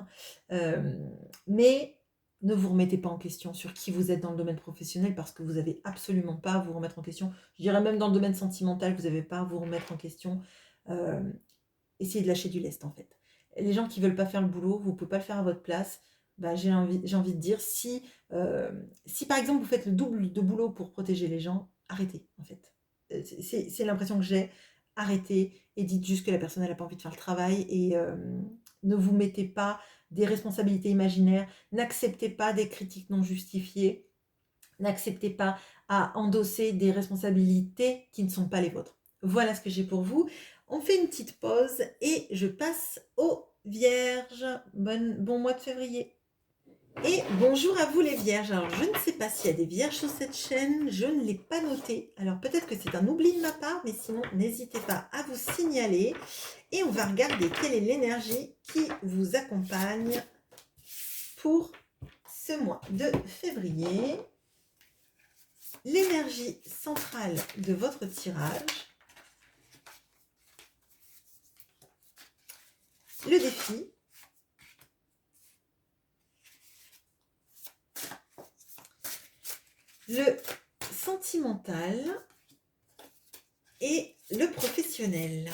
hein. Mais ne vous remettez pas en question sur qui vous êtes dans le domaine professionnel, parce que vous n'avez absolument pas à vous remettre en question. Je dirais même dans le domaine sentimental, vous n'avez pas à vous remettre en question. Essayez de lâcher du lest en fait. Les gens qui veulent pas faire le boulot, vous pouvez pas le faire à votre place. J'ai envie de dire, si par exemple vous faites le double de boulot pour protéger les gens, arrêtez en fait. C'est l'impression que j'ai. Arrêtez et dites juste que la personne n'a pas envie de faire le travail, et ne vous mettez pas des responsabilités imaginaires, n'acceptez pas des critiques non justifiées, n'acceptez pas à endosser des responsabilités qui ne sont pas les vôtres. Voilà ce que j'ai pour vous. On fait une petite pause et je passe aux Vierges. Bon mois de février. Et bonjour à vous les Vierges. Alors je ne sais pas s'il y a des Vierges sur cette chaîne, je ne l'ai pas noté. Alors peut-être que c'est un oubli de ma part, mais sinon n'hésitez pas à vous signaler. Et on va regarder quelle est l'énergie qui vous accompagne pour ce mois de février. L'énergie centrale de votre tirage. Le défi. Le sentimental et le professionnel.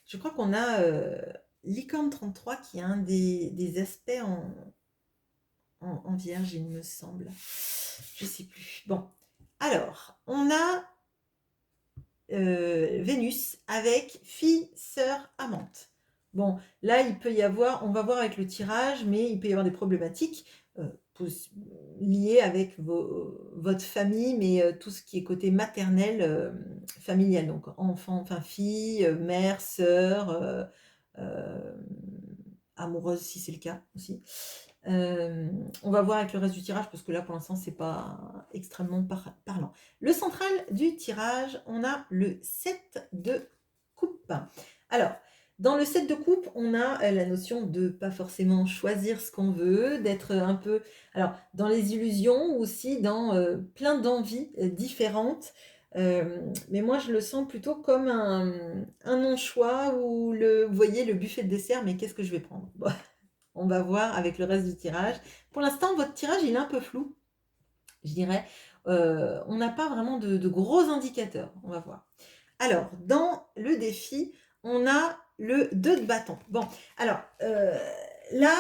Je crois qu'on a Licorne 33 qui a un des aspects en vierge, il me semble. Je ne sais plus. Bon, alors, on a Vénus avec fille, sœur, amante. Bon, là, il peut y avoir, on va voir avec le tirage, mais il peut y avoir des problématiques liées avec votre famille, mais tout ce qui est côté maternel, familial, donc enfant, enfin fille, mère, sœur, amoureuse si c'est le cas aussi. On va voir avec le reste du tirage, parce que là pour l'instant c'est pas extrêmement parlant. Le central du tirage, on a le 7 de coupe. Alors, dans le 7 de coupe, on a la notion de pas forcément choisir ce qu'on veut, d'être un peu, alors dans les illusions, ou aussi dans plein d'envies différentes. Mais moi je le sens plutôt comme un non-choix, ou vous voyez le buffet de dessert, mais qu'est-ce que je vais prendre? Bon, on va voir avec le reste du tirage. Pour l'instant, votre tirage, il est un peu flou, je dirais. On n'a pas vraiment de gros indicateurs. On va voir. Alors, dans le défi, on a le 2 de bâton. Bon, alors, là,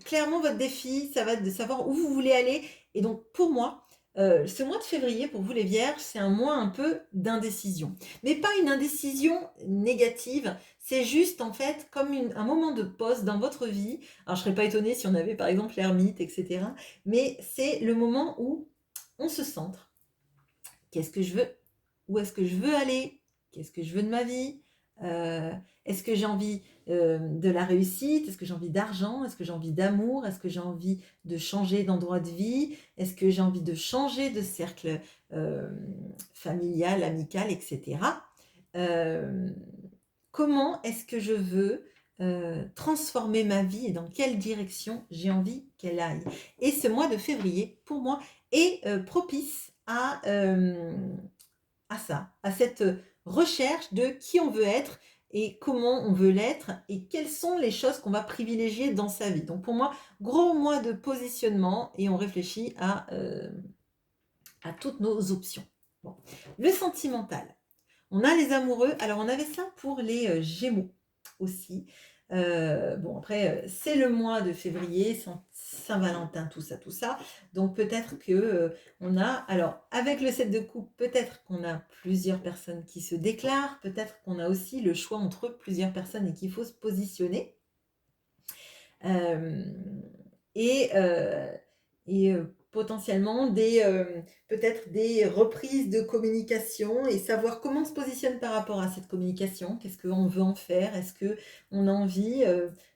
clairement, votre défi, ça va être de savoir où vous voulez aller. Et donc, pour moi, ce mois de février, pour vous les Vierges, c'est un mois un peu d'indécision. Mais pas une indécision négative, c'est juste en fait comme un moment de pause dans votre vie. Alors je ne serais pas étonnée si on avait par exemple l'ermite, etc. Mais c'est le moment où on se centre. Qu'est-ce que je veux? Où est-ce que je veux aller? Qu'est-ce que je veux de ma vie? Est-ce que j'ai envie de la réussite? Est-ce que j'ai envie d'argent? Est-ce que j'ai envie d'amour? Est-ce que j'ai envie de changer d'endroit de vie? Est-ce que j'ai envie de changer de cercle familial, amical, etc. Comment est-ce que je veux transformer ma vie et dans quelle direction j'ai envie qu'elle aille. Et ce mois de février, pour moi, est propice à ça, à cette recherche de qui on veut être et comment on veut l'être et quelles sont les choses qu'on va privilégier dans sa vie. Donc pour moi, gros mois de positionnement et on réfléchit à toutes nos options. Bon. Le sentimental. On a les amoureux. Alors, on avait ça pour les Gémeaux aussi. Bon, après, c'est le mois de février, Saint-Valentin, tout ça, tout ça. Donc, peut-être que on a... Alors, avec le 7 de coupe, peut-être qu'on a plusieurs personnes qui se déclarent. Peut-être qu'on a aussi le choix entre plusieurs personnes et qu'il faut se positionner. Euh, et, euh, et potentiellement peut-être des reprises de communication et savoir comment on se positionne par rapport à cette communication, qu'est-ce qu'on veut en faire, est-ce qu'on a envie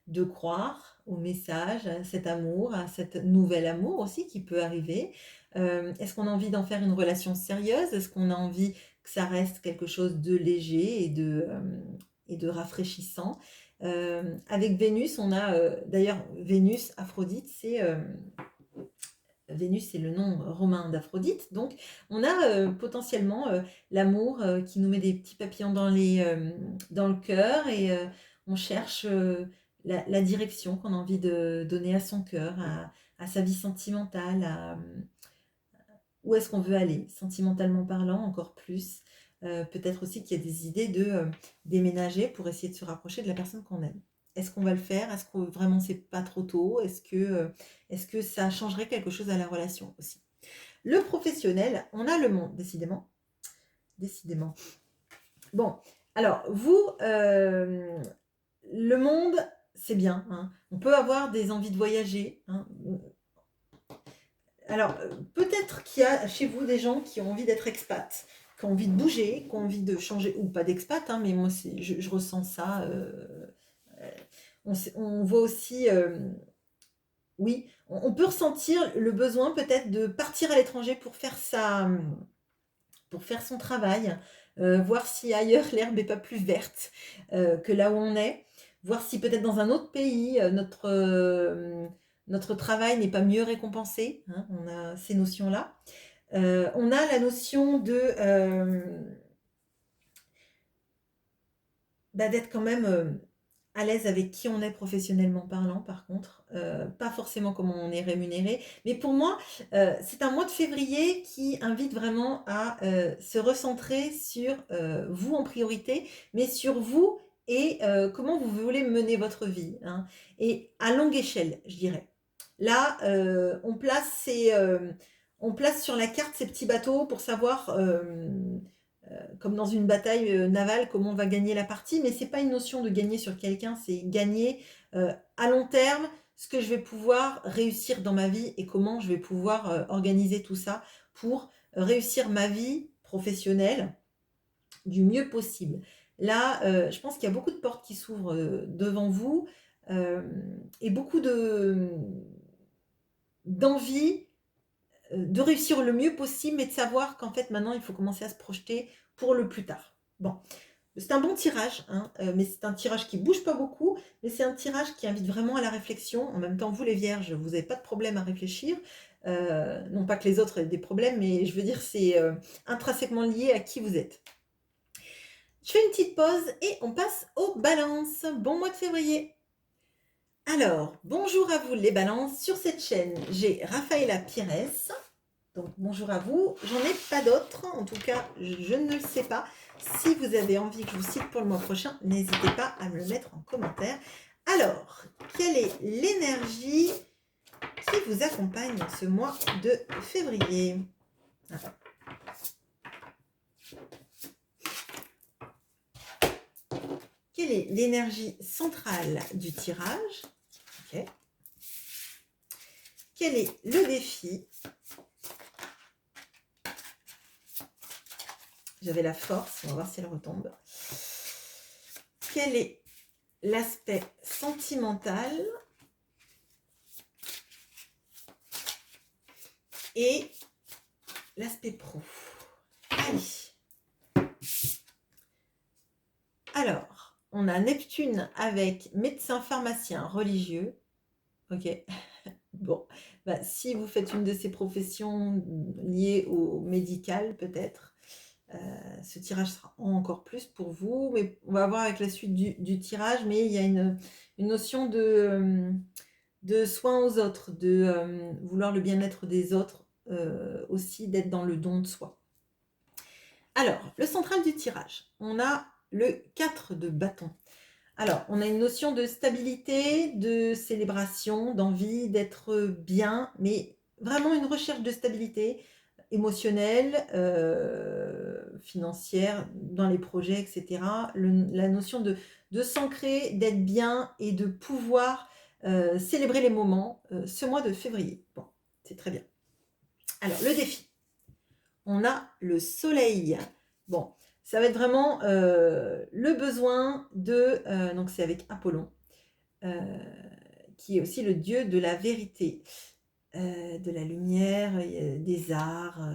de croire au message, à cet amour, à cet nouvel amour aussi qui peut arriver, est-ce qu'on a envie d'en faire une relation sérieuse, est-ce qu'on a envie que ça reste quelque chose de léger et de rafraîchissant. Avec Vénus, on a d'ailleurs Vénus, Aphrodite, Vénus, c'est le nom romain d'Aphrodite. Donc, on a potentiellement l'amour qui nous met des petits papillons dans le cœur et on cherche la direction qu'on a envie de donner à son cœur, à sa vie sentimentale, où est-ce qu'on veut aller, sentimentalement parlant, encore plus. Peut-être aussi qu'il y a des idées de déménager pour essayer de se rapprocher de la personne qu'on aime. Est-ce qu'on va le faire? Est-ce que vraiment c'est pas trop tôt? Est-ce que ça changerait quelque chose à la relation aussi? Le professionnel, on a le monde, décidément. Décidément. Bon, alors vous, le monde, c'est bien. Hein. On peut avoir des envies de voyager. Hein. Alors, peut-être qu'il y a chez vous des gens qui ont envie d'être expats, qui ont envie de bouger, qui ont envie de changer, ou pas d'expat, hein, mais moi, je ressens ça. On voit aussi, oui, on peut ressentir le besoin peut-être de partir à l'étranger pour faire son travail, voir si ailleurs l'herbe n'est pas plus verte que là où on est, voir si peut-être dans un autre pays, notre travail n'est pas mieux récompensé. Hein, on a ces notions-là. On a la notion d'être quand même à l'aise avec qui on est professionnellement parlant, par contre. Pas forcément comment on est rémunéré. Mais pour moi, c'est un mois de février qui invite vraiment à se recentrer sur vous en priorité, mais sur vous et comment vous voulez mener votre vie. Hein. Et à longue échelle, je dirais. Là, on place sur la carte ces petits bateaux pour savoir comme dans une bataille navale, comment on va gagner la partie, mais c'est pas une notion de gagner sur quelqu'un, c'est gagner à long terme ce que je vais pouvoir réussir dans ma vie et comment je vais pouvoir organiser tout ça pour réussir ma vie professionnelle du mieux possible. Là, je pense qu'il y a beaucoup de portes qui s'ouvrent devant vous et beaucoup d'envie de réussir le mieux possible, mais de savoir qu'en fait, maintenant, il faut commencer à se projeter pour le plus tard. Bon, c'est un bon tirage, hein, mais c'est un tirage qui bouge pas beaucoup, mais c'est un tirage qui invite vraiment à la réflexion. En même temps, vous les vierges, vous n'avez pas de problème à réfléchir. Non pas que les autres aient des problèmes, mais je veux dire, c'est intrinsèquement lié à qui vous êtes. Je fais une petite pause et on passe aux balances. Bon mois de février. Alors, bonjour à vous les balances. Sur cette chaîne, j'ai Raphaëla Pires. Donc, bonjour à vous. J'en ai pas d'autres. En tout cas, je ne le sais pas. Si vous avez envie que je vous cite pour le mois prochain, n'hésitez pas à me le mettre en commentaire. Alors, quelle est l'énergie qui vous accompagne ce mois de février? Alors. Quelle est l'énergie centrale du tirage? Okay. Quel est le défi? J'avais la force, on va voir si elle retombe. Quel est l'aspect sentimental? Et l'aspect pro. Allez. Alors, on a Neptune avec médecin, pharmacien, religieux. Ok. Bon, bah, si vous faites une de ces professions liées au médical, peut-être, ce tirage sera encore plus pour vous. Mais on va voir avec la suite du tirage, mais il y a une notion de soin aux autres, de vouloir le bien-être des autres, aussi d'être dans le don de soi. Alors, le central du tirage, on a le 4 de bâton. Alors, on a une notion de stabilité, de célébration, d'envie d'être bien, mais vraiment une recherche de stabilité émotionnelle, financière, dans les projets, etc. La notion de s'ancrer, d'être bien et de pouvoir célébrer les moments ce mois de février. Bon, c'est très bien. Alors, le défi. On a le soleil. Bon, ça va être vraiment le besoin de... donc c'est avec Apollon, qui est aussi le dieu de la vérité, de la lumière, des arts,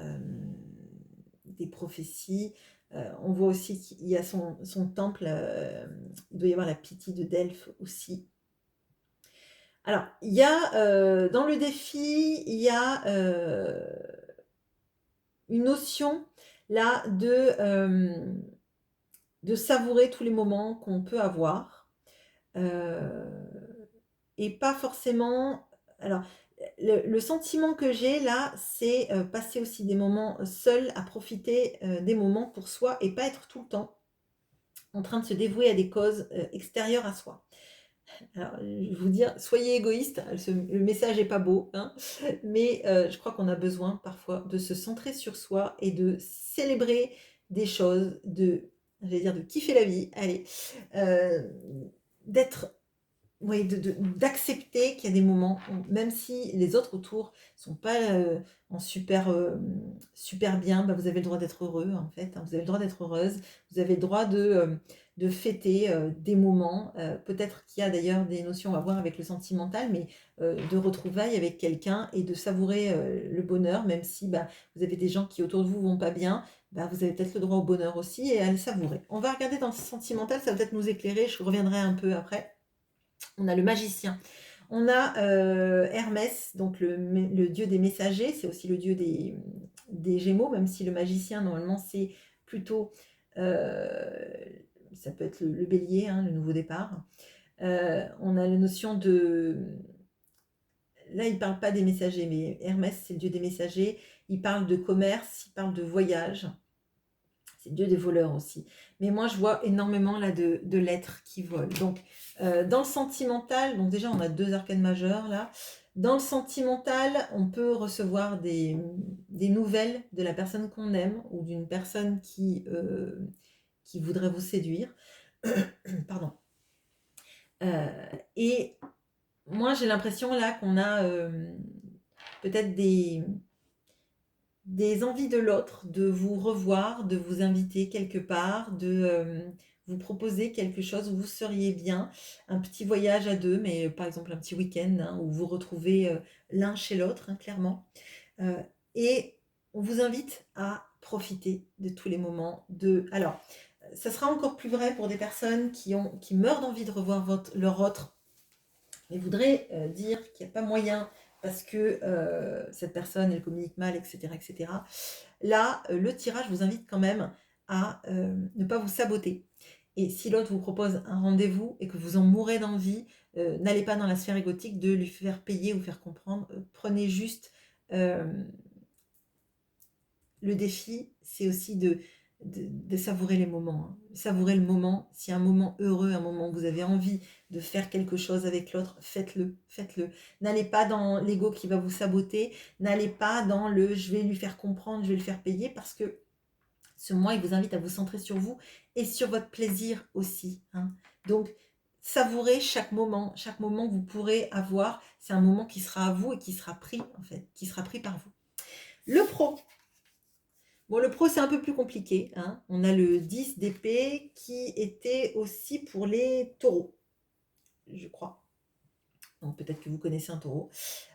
des prophéties. On voit aussi qu'il y a son temple, il doit y avoir la Pythie de Delphes aussi. Alors, il y a dans le défi, il y a une notion là de savourer tous les moments qu'on peut avoir. Et pas forcément... Alors, le sentiment que j'ai là, c'est passer aussi des moments seuls, à profiter des moments pour soi et pas être tout le temps en train de se dévouer à des causes extérieures à soi. Alors, je vais vous dire, soyez égoïste, le message n'est pas beau, hein, mais je crois qu'on a besoin parfois de se centrer sur soi et de célébrer des choses, j'allais dire de kiffer la vie, allez, d'être, oui, d'accepter qu'il y a des moments, même si les autres autour sont pas en super bien, bah, vous avez le droit d'être heureux en fait, hein, vous avez le droit d'être heureuse, vous avez le droit de fêter des moments. Peut-être qu'il y a d'ailleurs des notions à voir avec le sentimental, mais de retrouvailles avec quelqu'un et de savourer le bonheur, même si bah, vous avez des gens qui autour de vous vont pas bien, bah, vous avez peut-être le droit au bonheur aussi et à le savourer. On va regarder dans le sentimental, ça va peut-être nous éclairer, je reviendrai un peu après. On a le magicien. On a Hermès, donc le dieu des messagers, c'est aussi le dieu des Gémeaux, même si le magicien, normalement, c'est plutôt... ça peut être le bélier, hein, le nouveau départ. On a la notion de... Là, il ne parle pas des messagers, mais Hermès, c'est le dieu des messagers. Il parle de commerce, il parle de voyage. C'est le dieu des voleurs aussi. Mais moi, je vois énormément là de lettres qui volent. Donc, dans le sentimental, donc déjà, on a 2 arcanes majeures là. Dans le sentimental, on peut recevoir des nouvelles de la personne qu'on aime ou d'une personne qui voudrait vous séduire. Pardon. Et moi, j'ai l'impression là qu'on a peut-être des envies de l'autre, de vous revoir, de vous inviter quelque part, de vous proposer quelque chose où vous seriez bien, un petit voyage à deux, mais par exemple un petit week-end, hein, où vous retrouvez l'un chez l'autre, hein, clairement. Et on vous invite à profiter de tous les moments. Alors, ça sera encore plus vrai pour des personnes qui meurent d'envie de revoir leur autre, mais voudraient dire qu'il n'y a pas moyen parce que cette personne, elle communique mal, etc. etc. Là, le tirage vous invite quand même à ne pas vous saboter. Et si l'autre vous propose un rendez-vous et que vous en mourrez d'envie, n'allez pas dans la sphère égotique de lui faire payer ou faire comprendre. Prenez juste le défi, c'est aussi de savourer les moments. Hein. Savourer le moment. Si un moment heureux, un moment où vous avez envie de faire quelque chose avec l'autre, faites-le, faites-le. N'allez pas dans l'ego qui va vous saboter. N'allez pas dans le je vais lui faire comprendre, je vais le faire payer, parce que ce mois, il vous invite à vous centrer sur vous et sur votre plaisir aussi. Hein. Donc, savourez chaque moment que vous pourrez avoir. C'est un moment qui sera à vous et qui sera pris, en fait, qui sera pris par vous. Le pro. Bon, le pro, c'est un peu plus compliqué. Hein. On a le 10 d'épée qui était aussi pour les taureaux, je crois. donc peut-être que vous connaissez un taureau.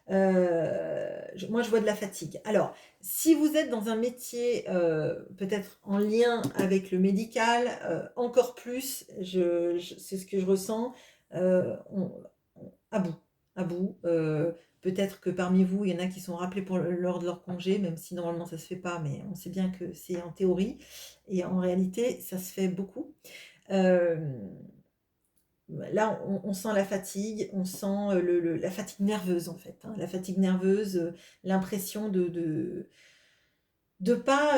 Moi, je vois de la fatigue. Alors, si vous êtes dans un métier peut-être en lien avec le médical, encore plus, c'est ce que je ressens, à bout, à bout. Peut-être que parmi vous, il y en a qui sont rappelés lors de leur congé, même si normalement ça se fait pas, mais on sait bien que c'est en théorie. Et en réalité, ça se fait beaucoup. Euh, Là, on sent la fatigue, on sent la fatigue nerveuse en fait, hein. La fatigue nerveuse, l'impression de pas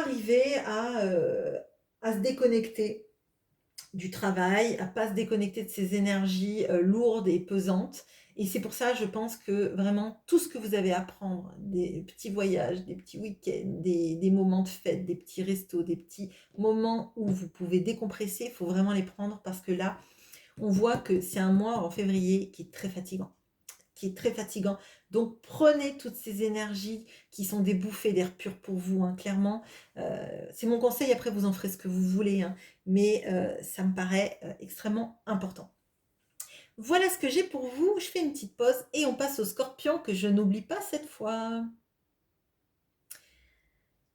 arriver à se déconnecter du travail, à pas se déconnecter de ces énergies lourdes et pesantes. Et c'est pour ça, je pense que vraiment tout ce que vous avez à prendre, des petits voyages, des petits week-ends, des moments de fête, des petits restos, des petits moments où vous pouvez décompresser, il faut vraiment les prendre parce que là, on voit que c'est un mois en février qui est très fatigant, qui est très fatigant. Donc prenez toutes ces énergies qui sont des bouffées d'air pur pour vous, hein, clairement. C'est mon conseil, après vous en ferez ce que vous voulez, hein, mais ça me paraît extrêmement important. Voilà ce que j'ai pour vous. Je fais une petite pause et on passe aux scorpions que je n'oublie pas cette fois.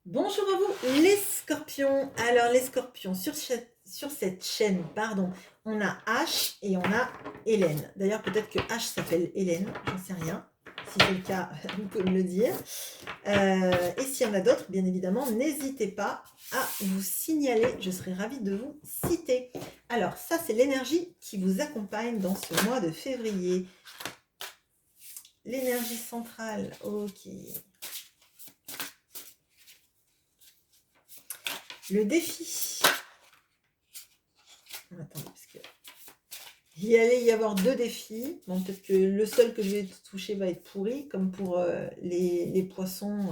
Bonjour à vous les scorpions. Alors les scorpions, sur cette chaîne, pardon, on a H et on a Hélène. D'ailleurs peut-être que H s'appelle Hélène, j'en sais rien. Si c'est le cas, vous pouvez me le dire. Et s'il y en a d'autres, bien évidemment, n'hésitez pas à vous signaler. Je serai ravie de vous citer. Alors ça, c'est l'énergie qui vous accompagne dans ce mois de février. L'énergie centrale, ok. Le défi. Attendez, parce que il allait y avoir 2 défis. Bon, peut-être que le seul que je vais toucher va être pourri, comme pour les poissons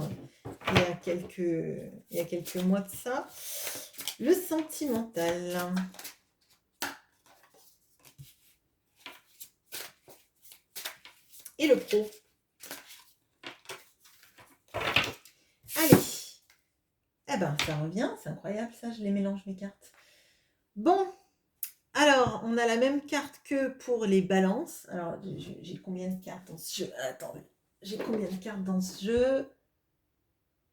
il y a quelques mois de ça. Le sentimental. Et le pro. Allez. Eh ben, ça revient. C'est incroyable, ça. Je les mélange, mes cartes. Bon. Alors, on a la même carte que pour les balances. Alors, j'ai combien de cartes dans ce jeu? Attendez. J'ai combien de cartes dans ce jeu?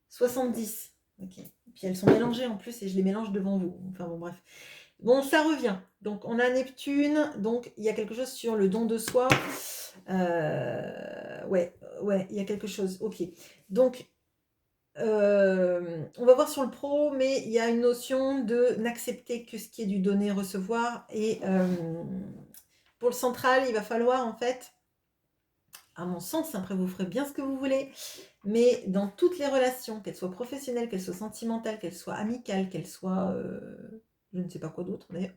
70. Ok. Et puis elles sont mélangées en plus et je les mélange devant vous. Enfin bon, bref. Bon, ça revient. Donc, on a Neptune. Donc, il y a quelque chose sur le don de soi. Ouais, il y a quelque chose. Ok. Donc, on va voir sur le pro, mais il y a une notion de n'accepter que ce qui est du donner-recevoir. Et pour le central, il va falloir en fait, à mon sens, après vous ferez bien ce que vous voulez, mais dans toutes les relations, qu'elles soient professionnelles, qu'elles soient sentimentales, qu'elles soient amicales, qu'elles soient je ne sais pas quoi d'autre d'ailleurs,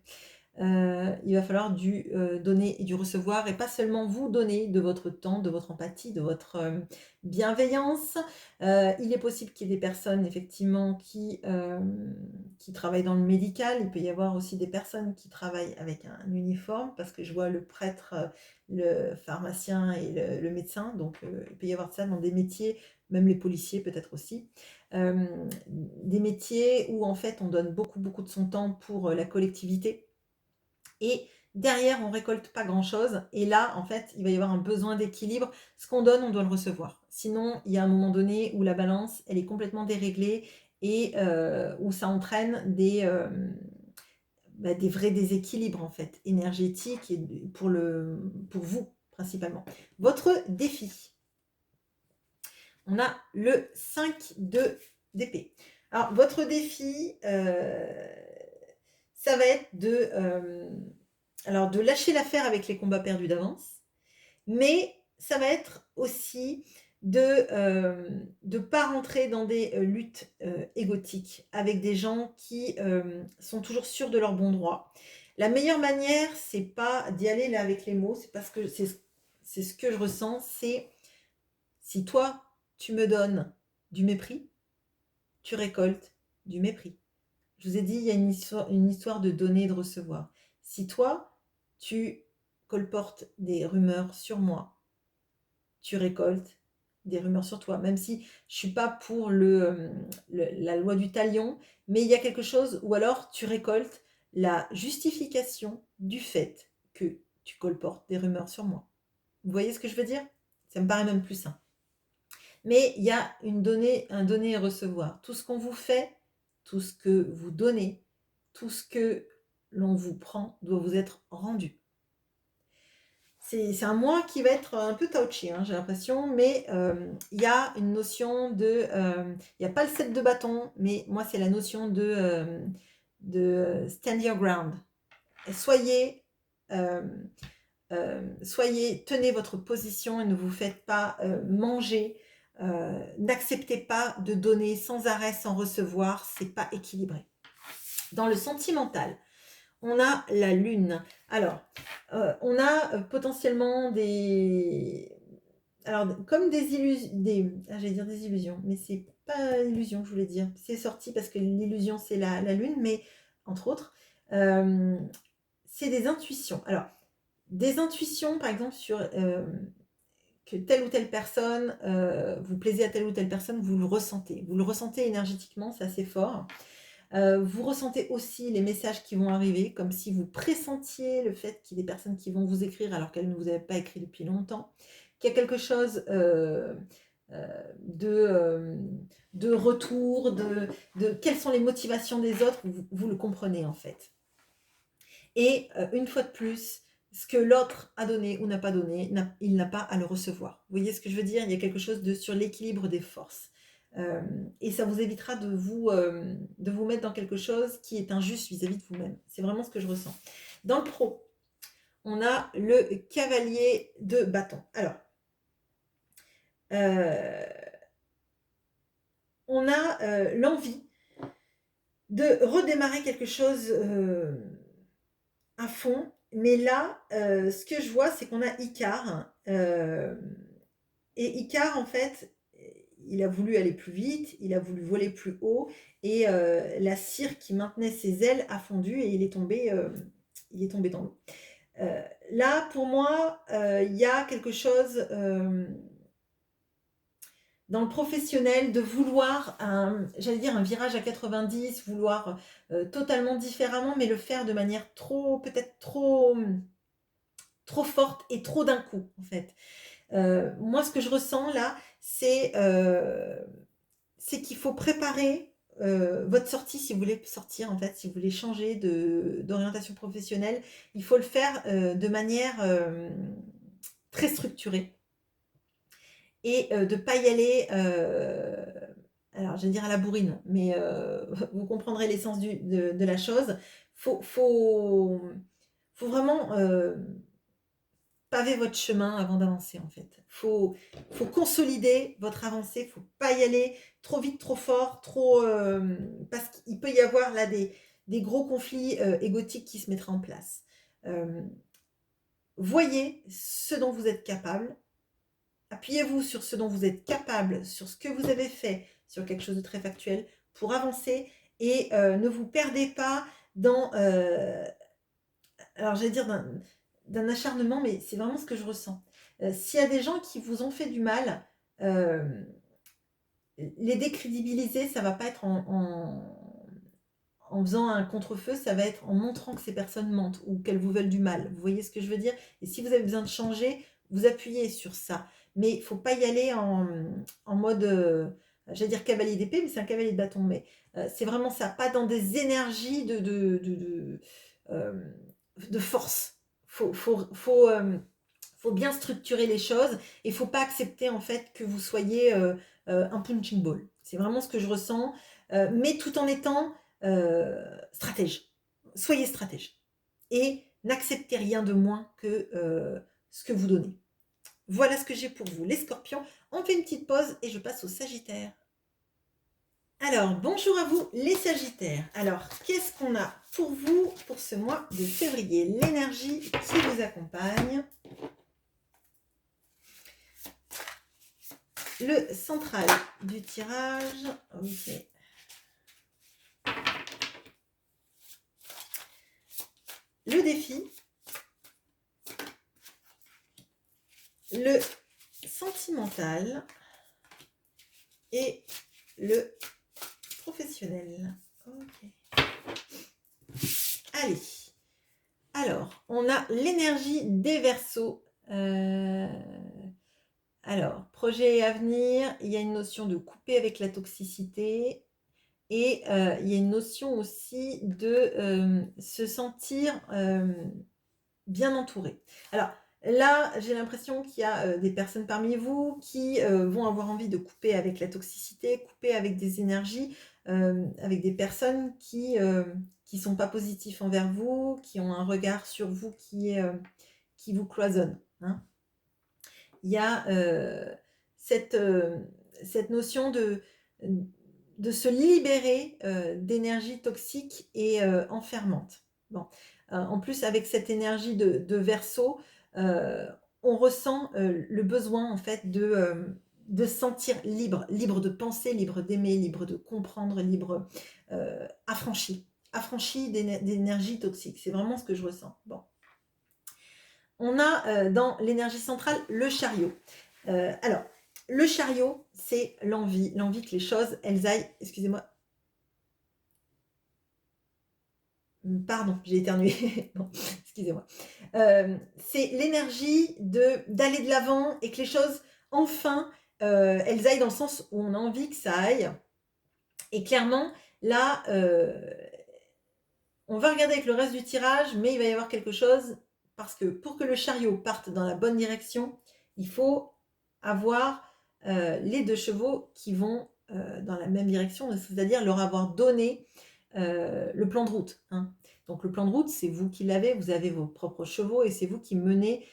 il va falloir du donner et du recevoir, et pas seulement vous donner de votre temps, de votre empathie, de votre bienveillance. Il est possible qu'il y ait des personnes effectivement qui travaillent dans le médical. Il peut y avoir aussi des personnes qui travaillent avec un uniforme, parce que je vois le prêtre, le pharmacien et le médecin, donc il peut y avoir ça dans des métiers, même les policiers peut-être aussi. Des métiers où en fait on donne beaucoup de son temps pour la collectivité, et derrière on récolte pas grand chose, et là en fait il va y avoir un besoin d'équilibre. Ce qu'on donne, on doit le recevoir, sinon il y a un moment donné où la balance elle est complètement déréglée, et où ça entraîne des vrais déséquilibres en fait énergétiques, et pour vous principalement. Votre défi, on a le 5 d'épée. Alors votre défi, ça va être de lâcher l'affaire avec les combats perdus d'avance, mais ça va être aussi de ne pas rentrer dans des luttes égotiques avec des gens qui sont toujours sûrs de leur bon droit. La meilleure manière, c'est pas d'y aller là avec les mots, c'est parce que c'est ce que je ressens, c'est si toi, tu me donnes du mépris, tu récoltes du mépris. Je vous ai dit, il y a une histoire de donner et de recevoir. Si toi, tu colportes des rumeurs sur moi, tu récoltes des rumeurs sur toi. Même si je suis pas pour la loi du talion, mais il y a quelque chose, ou alors tu récoltes la justification du fait que tu colportes des rumeurs sur moi. Vous voyez ce que je veux dire? Ça me paraît même plus sain. Mais il y a un donner et recevoir. Tout ce qu'on vous fait, tout ce que vous donnez, tout ce que l'on vous prend doit vous être rendu. C'est un mois qui va être un peu touchy, hein, j'ai l'impression, mais il y a une notion de... il n'y a pas le 7 de bâton, mais moi, c'est la notion de stand your ground. Soyez, tenez votre position et ne vous faites pas manger. N'acceptez pas de donner sans arrêt, sans recevoir, c'est pas équilibré. Dans le sentimental, on a la lune. Alors, on a potentiellement des... Alors, comme des illusions... j'allais dire des illusions, mais c'est pas illusion que je voulais dire. C'est sorti parce que l'illusion, c'est la lune, mais entre autres, c'est des intuitions. Alors, des intuitions, par exemple, sur que telle ou telle personne, vous plaisez à telle ou telle personne, vous le ressentez. Vous le ressentez énergétiquement, c'est assez fort. Vous ressentez aussi les messages qui vont arriver, comme si vous pressentiez le fait qu'il y ait des personnes qui vont vous écrire alors qu'elles ne vous avaient pas écrit depuis longtemps, qu'il y a quelque chose de retour, de quelles sont les motivations des autres, vous le comprenez en fait. Et une fois de plus, ce que l'autre a donné ou n'a pas donné, il n'a pas à le recevoir. Vous voyez ce que je veux dire? Il y a quelque chose sur l'équilibre des forces. Et ça vous évitera de vous mettre dans quelque chose qui est injuste vis-à-vis de vous-même. C'est vraiment ce que je ressens. Dans le pro, on a le cavalier de bâton. Alors, on a l'envie de redémarrer quelque chose à fond. Mais là, ce que je vois, c'est qu'on a Icare. Et Icare, en fait, il a voulu aller plus vite, il a voulu voler plus haut, et la cire qui maintenait ses ailes a fondu et il est tombé dans l'eau. Là, pour moi, il y a quelque chose dans le professionnel de vouloir j'allais dire un virage à 90, vouloir totalement différemment, mais le faire de manière peut-être trop forte et trop d'un coup, en fait. Moi, ce que je ressens là, c'est qu'il faut préparer votre sortie si vous voulez sortir, en fait, si vous voulez changer d'orientation professionnelle. Il faut le faire de manière très structurée et de ne pas y aller, alors je vais dire à la bourrine, mais vous comprendrez l'essence de la chose. Faut vraiment paver votre chemin avant d'avancer, en fait. Faut consolider votre avancée, faut pas y aller trop vite, trop fort, parce qu'il peut y avoir là des gros conflits égotiques qui se mettraient en place. Voyez ce dont vous êtes capable, appuyez-vous sur ce dont vous êtes capable, sur ce que vous avez fait, sur quelque chose de très factuel, pour avancer, et ne vous perdez pas dans, alors j'allais dire d'un acharnement, mais c'est vraiment ce que je ressens. S'il y a des gens qui vous ont fait du mal, les décrédibiliser, ça va pas être en faisant un contre-feu, ça va être en montrant que ces personnes mentent ou qu'elles vous veulent du mal. Vous voyez ce que je veux dire? Et si vous avez besoin de changer, vous appuyez sur ça. Mais il ne faut pas y aller en mode, j'allais dire cavalier d'épée, mais c'est un cavalier de bâton. Mais c'est vraiment ça, pas dans des énergies de force. Faut bien structurer les choses et il ne faut pas accepter en fait que vous soyez un punching ball. C'est vraiment ce que je ressens, mais tout en étant stratège. Soyez stratège et n'acceptez rien de moins que ce que vous donnez. Voilà ce que j'ai pour vous, les scorpions. On fait une petite pause et je passe aux sagittaires. Alors, bonjour à vous les sagittaires. Alors, qu'est-ce qu'on a pour vous pour ce mois de février? L'énergie qui vous accompagne. Le central du tirage. Ok. Le défi. Le sentimental. Et le professionnel. Ok. Allez. Alors, on a l'énergie des Verseaux. Alors, projet et avenir, il y a une notion de couper avec la toxicité et il y a une notion aussi de se sentir bien entouré. Alors là, j'ai l'impression qu'il y a des personnes parmi vous qui vont avoir envie de couper avec la toxicité, couper avec des énergies, avec des personnes qui sont pas positifs envers vous, qui ont un regard sur vous qui vous cloisonne, hein. Il y a cette, cette notion de se libérer d'énergie toxique et enfermante. Bon. En plus, avec cette énergie de Verseau, on ressent le besoin en fait de se sentir libre, libre de penser, libre d'aimer, libre de comprendre, libre, affranchi, affranchi d'énergie toxique. C'est vraiment ce que je ressens. Bon. On a dans l'énergie centrale le chariot. Alors, le chariot, c'est l'envie que les choses, elles aillent, excusez-moi, pardon, j'ai éternué, non, excusez-moi. C'est l'énergie d'aller de l'avant et que les choses, enfin, elles aillent dans le sens où on a envie que ça aille. Et clairement, là, on va regarder avec le reste du tirage, mais il va y avoir quelque chose, parce que pour que le chariot parte dans la bonne direction, il faut avoir les 2 chevaux qui vont dans la même direction, c'est-à-dire leur avoir donné le plan de route, hein. Donc le plan de route, c'est vous qui l'avez, vous avez vos propres chevaux et c'est vous qui menez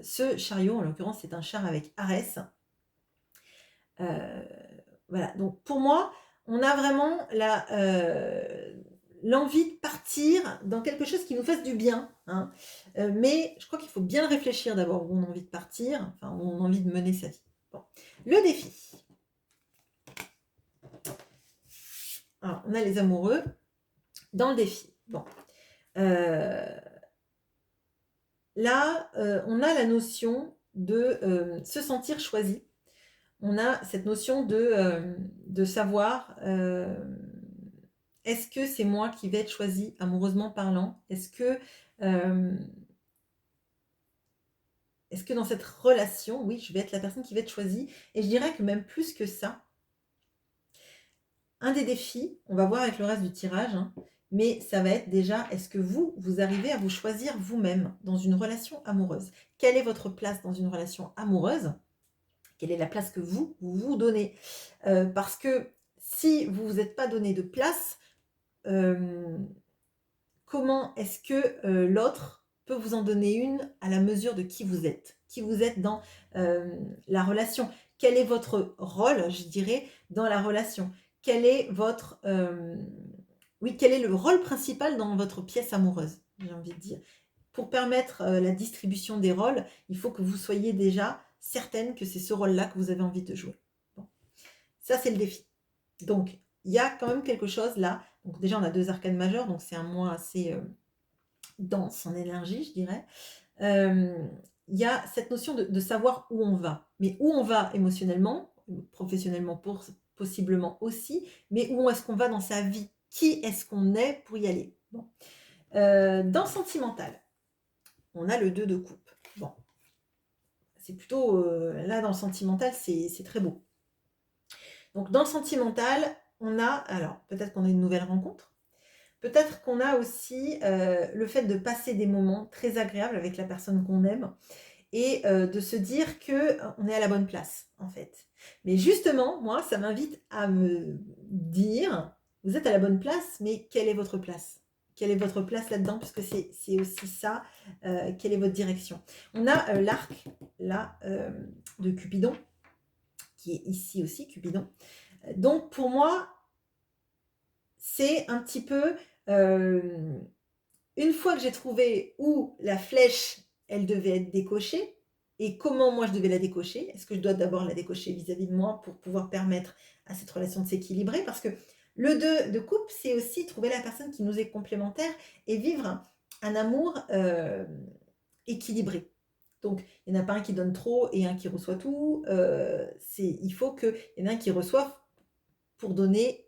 ce chariot. En l'occurrence, c'est un char avec Arès. Voilà, donc pour moi, on a vraiment l'envie de partir dans quelque chose qui nous fasse du bien, hein. Mais je crois qu'il faut bien réfléchir d'abord où on a envie de partir, enfin où on a envie de mener sa vie. Bon. Le défi. Alors, on a les amoureux dans le défi. Bon. Là, on a la notion de se sentir choisi. On a cette notion de savoir est-ce que c'est moi qui vais être choisie amoureusement parlant? Est-ce que dans cette relation, oui, je vais être la personne qui va être choisie? Et je dirais que même plus que ça, un des défis, on va voir avec le reste du tirage, hein, mais ça va être déjà, est-ce que vous arrivez à vous choisir vous-même dans une relation amoureuse? Quelle est votre place dans une relation amoureuse? Quelle est la place que vous donnez? Parce que si vous vous êtes pas donné de place, comment est-ce que l'autre peut vous en donner une à la mesure de qui vous êtes? Qui vous êtes dans la relation? Quel est votre rôle, je dirais, dans la relation? Quel est votre... oui, quel est le rôle principal dans votre pièce amoureuse, j'ai envie de dire. Pour permettre la distribution des rôles, il faut que vous soyez déjà certaine que c'est ce rôle-là que vous avez envie de jouer. Bon. Ça, c'est le défi. Donc, il y a quand même quelque chose là. Donc déjà, on a 2 arcanes majeures, donc c'est un mois assez dense en énergie, je dirais. Il y a cette notion de savoir où on va. Mais où on va émotionnellement, professionnellement possiblement aussi, mais où est-ce qu'on va dans sa vie? Qui est-ce qu'on est pour y aller? Bon. Dans le sentimental, on a le 2 de coupe. Bon. C'est plutôt, là, dans le sentimental, c'est très beau. Donc, dans le sentimental, on a, alors, peut-être qu'on a une nouvelle rencontre. Peut-être qu'on a aussi le fait de passer des moments très agréables avec la personne qu'on aime et de se dire qu'on est à la bonne place, en fait. Mais justement, moi, ça m'invite à me dire, vous êtes à la bonne place, mais quelle est votre place? Quelle est votre place là-dedans? Puisque c'est aussi ça, quelle est votre direction? On a l'arc, là, de Cupidon, qui est ici aussi, Cupidon. Donc, pour moi, c'est un petit peu, une fois que j'ai trouvé où la flèche, elle devait être décochée et comment moi je devais la décocher. Est-ce que je dois d'abord la décocher vis-à-vis de moi pour pouvoir permettre à cette relation de s'équilibrer? Parce que le 2 de coupe, c'est aussi trouver la personne qui nous est complémentaire et vivre un amour équilibré. Donc, il n'y en a pas un qui donne trop et un qui reçoit tout. Il faut qu'il y en ait un qui reçoive pour donner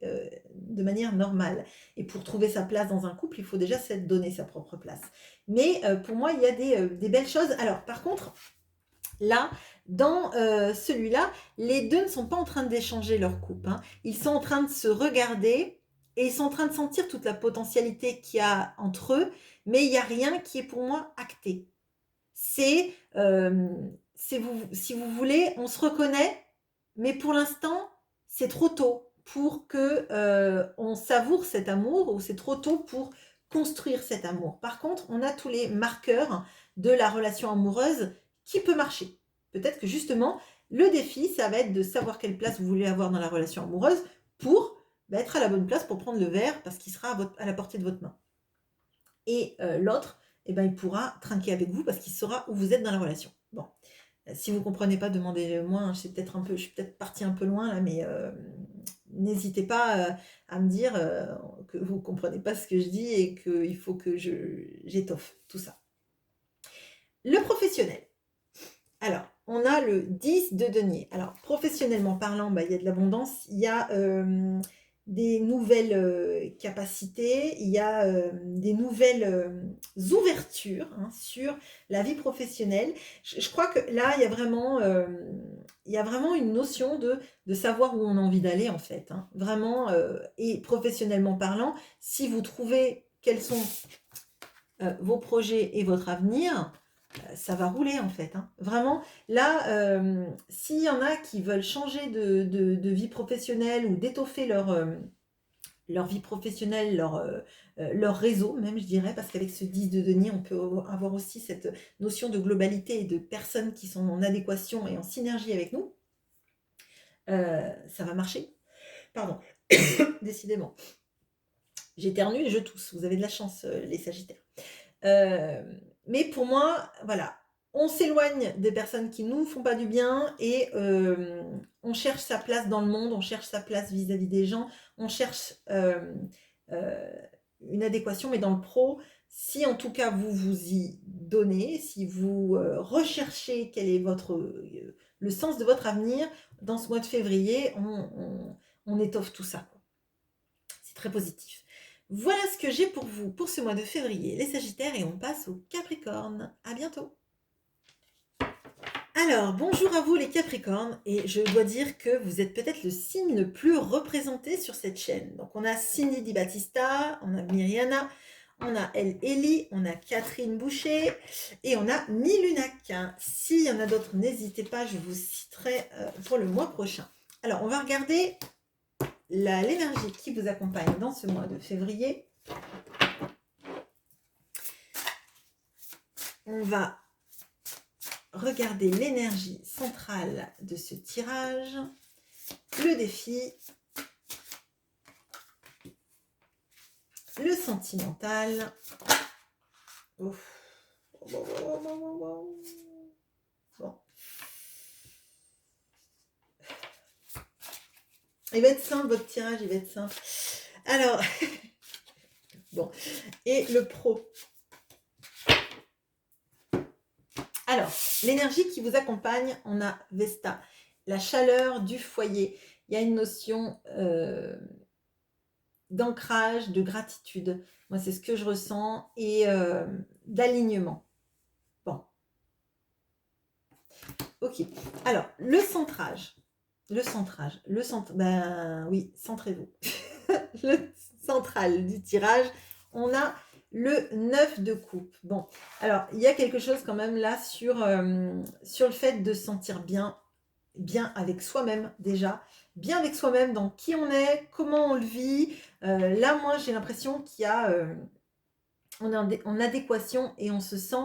de manière normale. Et pour trouver sa place dans un couple, il faut déjà s'être donné sa propre place. Mais pour moi, il y a des belles choses. Alors, par contre, là, dans celui-là, les deux ne sont pas en train d'échanger leur coupe, hein. Ils sont en train de se regarder et ils sont en train de sentir toute la potentialité qu'il y a entre eux, mais il n'y a rien qui est pour moi acté. C'est, si vous voulez, on se reconnaît, mais pour l'instant, c'est trop tôt pour que on savoure cet amour, ou c'est trop tôt pour construire cet amour. Par contre, on a tous les marqueurs de la relation amoureuse qui peut marcher. Peut-être que justement, le défi, ça va être de savoir quelle place vous voulez avoir dans la relation amoureuse pour être à la bonne place pour prendre le verre parce qu'il sera à la portée de votre main. Et l'autre, eh ben, il pourra trinquer avec vous parce qu'il saura où vous êtes dans la relation. Bon, si vous ne comprenez pas, demandez-moi, hein, je suis peut-être partie un peu loin là, mais n'hésitez pas à me dire que vous ne comprenez pas ce que je dis et qu'il faut que j'étoffe tout ça. Le professionnel. Alors, on a le 10 de denier. Alors, professionnellement parlant, il y a de l'abondance, il y a des nouvelles capacités, il y a des nouvelles ouvertures sur la vie professionnelle. Je crois que là, il y a vraiment une notion de savoir où on a envie d'aller, en fait, hein. Vraiment, et professionnellement parlant, si vous trouvez quels sont vos projets et votre avenir, ça va rouler en fait, hein. Vraiment, là, s'il y en a qui veulent changer de vie professionnelle ou d'étoffer leur vie professionnelle, leur réseau même, je dirais, parce qu'avec ce 10 de denier, on peut avoir aussi cette notion de globalité et de personnes qui sont en adéquation et en synergie avec nous, ça va marcher. Pardon, décidément. J'éternue et je tousse. Vous avez de la chance, les Sagittaires. Mais pour moi, voilà, on s'éloigne des personnes qui nous font pas du bien et on cherche sa place dans le monde, on cherche sa place vis-à-vis des gens, on cherche une adéquation, mais dans le pro, si en tout cas vous vous y donnez, si vous recherchez quel est le sens de votre avenir, dans ce mois de février, on étoffe tout ça, quoi. C'est très positif. Voilà ce que j'ai pour vous pour ce mois de février, les Sagittaires, et on passe au Capricorne. À bientôt. Alors, bonjour à vous les Capricornes, et je dois dire que vous êtes peut-être le signe le plus représenté sur cette chaîne. Donc on a Cindy Di Battista, on a Myriana, on a El Eli, on a Catherine Boucher, et on a Milunac. S'il y en a d'autres, n'hésitez pas, je vous citerai pour le mois prochain. Alors, on va regarder l'énergie qui vous accompagne dans ce mois de février. On va regarder l'énergie centrale de ce tirage, le défi, le sentimental. Ouf. Bon. Il va être simple, votre tirage, il va être simple. Alors, bon, et le pro. Alors, l'énergie qui vous accompagne, on a Vesta, la chaleur du foyer. Il y a une notion d'ancrage, de gratitude. Moi, c'est ce que je ressens, et d'alignement. Bon. Ok. Alors, le centrage. Ben oui, centrez-vous. Le central du tirage, on a le 9 de coupe. Bon, alors, il y a quelque chose quand même là sur le fait de se sentir bien avec soi-même déjà, bien avec soi-même dans qui on est, comment on le vit. Là, moi, j'ai l'impression qu'il y a... on est en adéquation et on se sent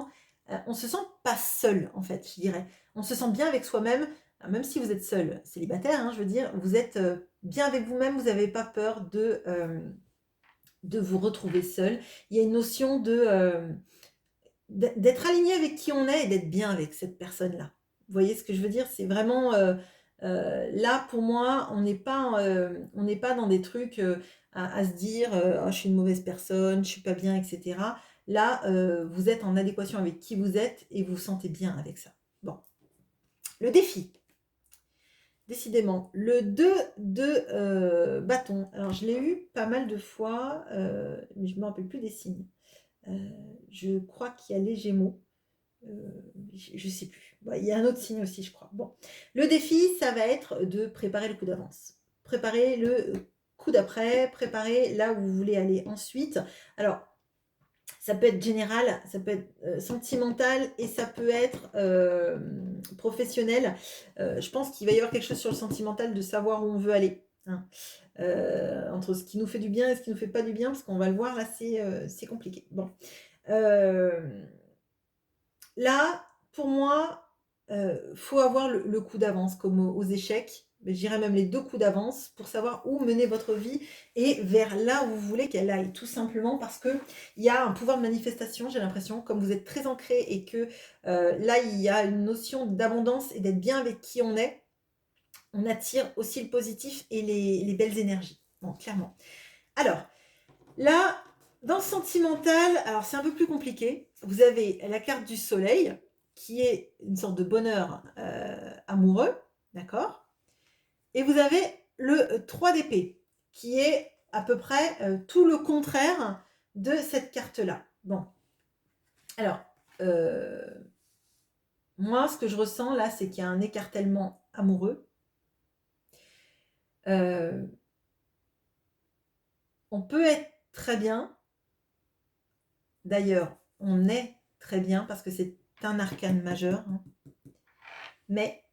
pas seul, en fait, je dirais. On se sent bien avec soi-même, même si vous êtes seul, célibataire, hein, je veux dire, vous êtes bien avec vous-même, vous n'avez pas peur de vous retrouver seul. Il y a une notion d'être aligné avec qui on est et d'être bien avec cette personne-là. Vous voyez ce que je veux dire? C'est vraiment... là, pour moi, on n'est pas dans des trucs à se dire oh, je suis une mauvaise personne, je suis pas bien, etc. Là, vous êtes en adéquation avec qui vous êtes et vous vous sentez bien avec ça. Bon. Le défi. décidément, le 2 de bâton. Alors je l'ai eu pas mal de fois, mais je me rappelle plus des signes. Je crois qu'il y a les Gémeaux, je sais plus. Ouais, il y a un autre signe aussi, je crois. Bon, le défi, ça va être de préparer le coup d'avance. Préparer le coup d'après, préparer là où vous voulez aller ensuite. Alors, ça peut être général, ça peut être, sentimental et ça peut être, professionnel. Je pense qu'il va y avoir quelque chose sur le sentimental de savoir où on veut aller, hein. Entre ce qui nous fait du bien et ce qui nous fait pas du bien, parce qu'on va le voir là, c'est compliqué. Bon, hem, là, pour moi, faut avoir le coup d'avance comme aux échecs, mais je dirais même les 2 coups d'avance pour savoir où mener votre vie et vers là où vous voulez qu'elle aille. Tout simplement parce qu'il y a un pouvoir de manifestation, j'ai l'impression, comme vous êtes très ancré et que, là, il y a une notion d'abondance et d'être bien avec qui on attire aussi le positif et les belles énergies. Bon, clairement. Alors, là, dans le sentimental, alors c'est un peu plus compliqué. Vous avez la carte du soleil, qui est une sorte de bonheur, amoureux, d'accord? Et vous avez le 3 d'épée, qui est à peu près, tout le contraire de cette carte-là. Bon, alors, heu, moi, ce que je ressens là, c'est qu'il y a un écartèlement amoureux. Heu, on peut être très bien, d'ailleurs, on est très bien parce que c'est un arcane majeur, hein, mais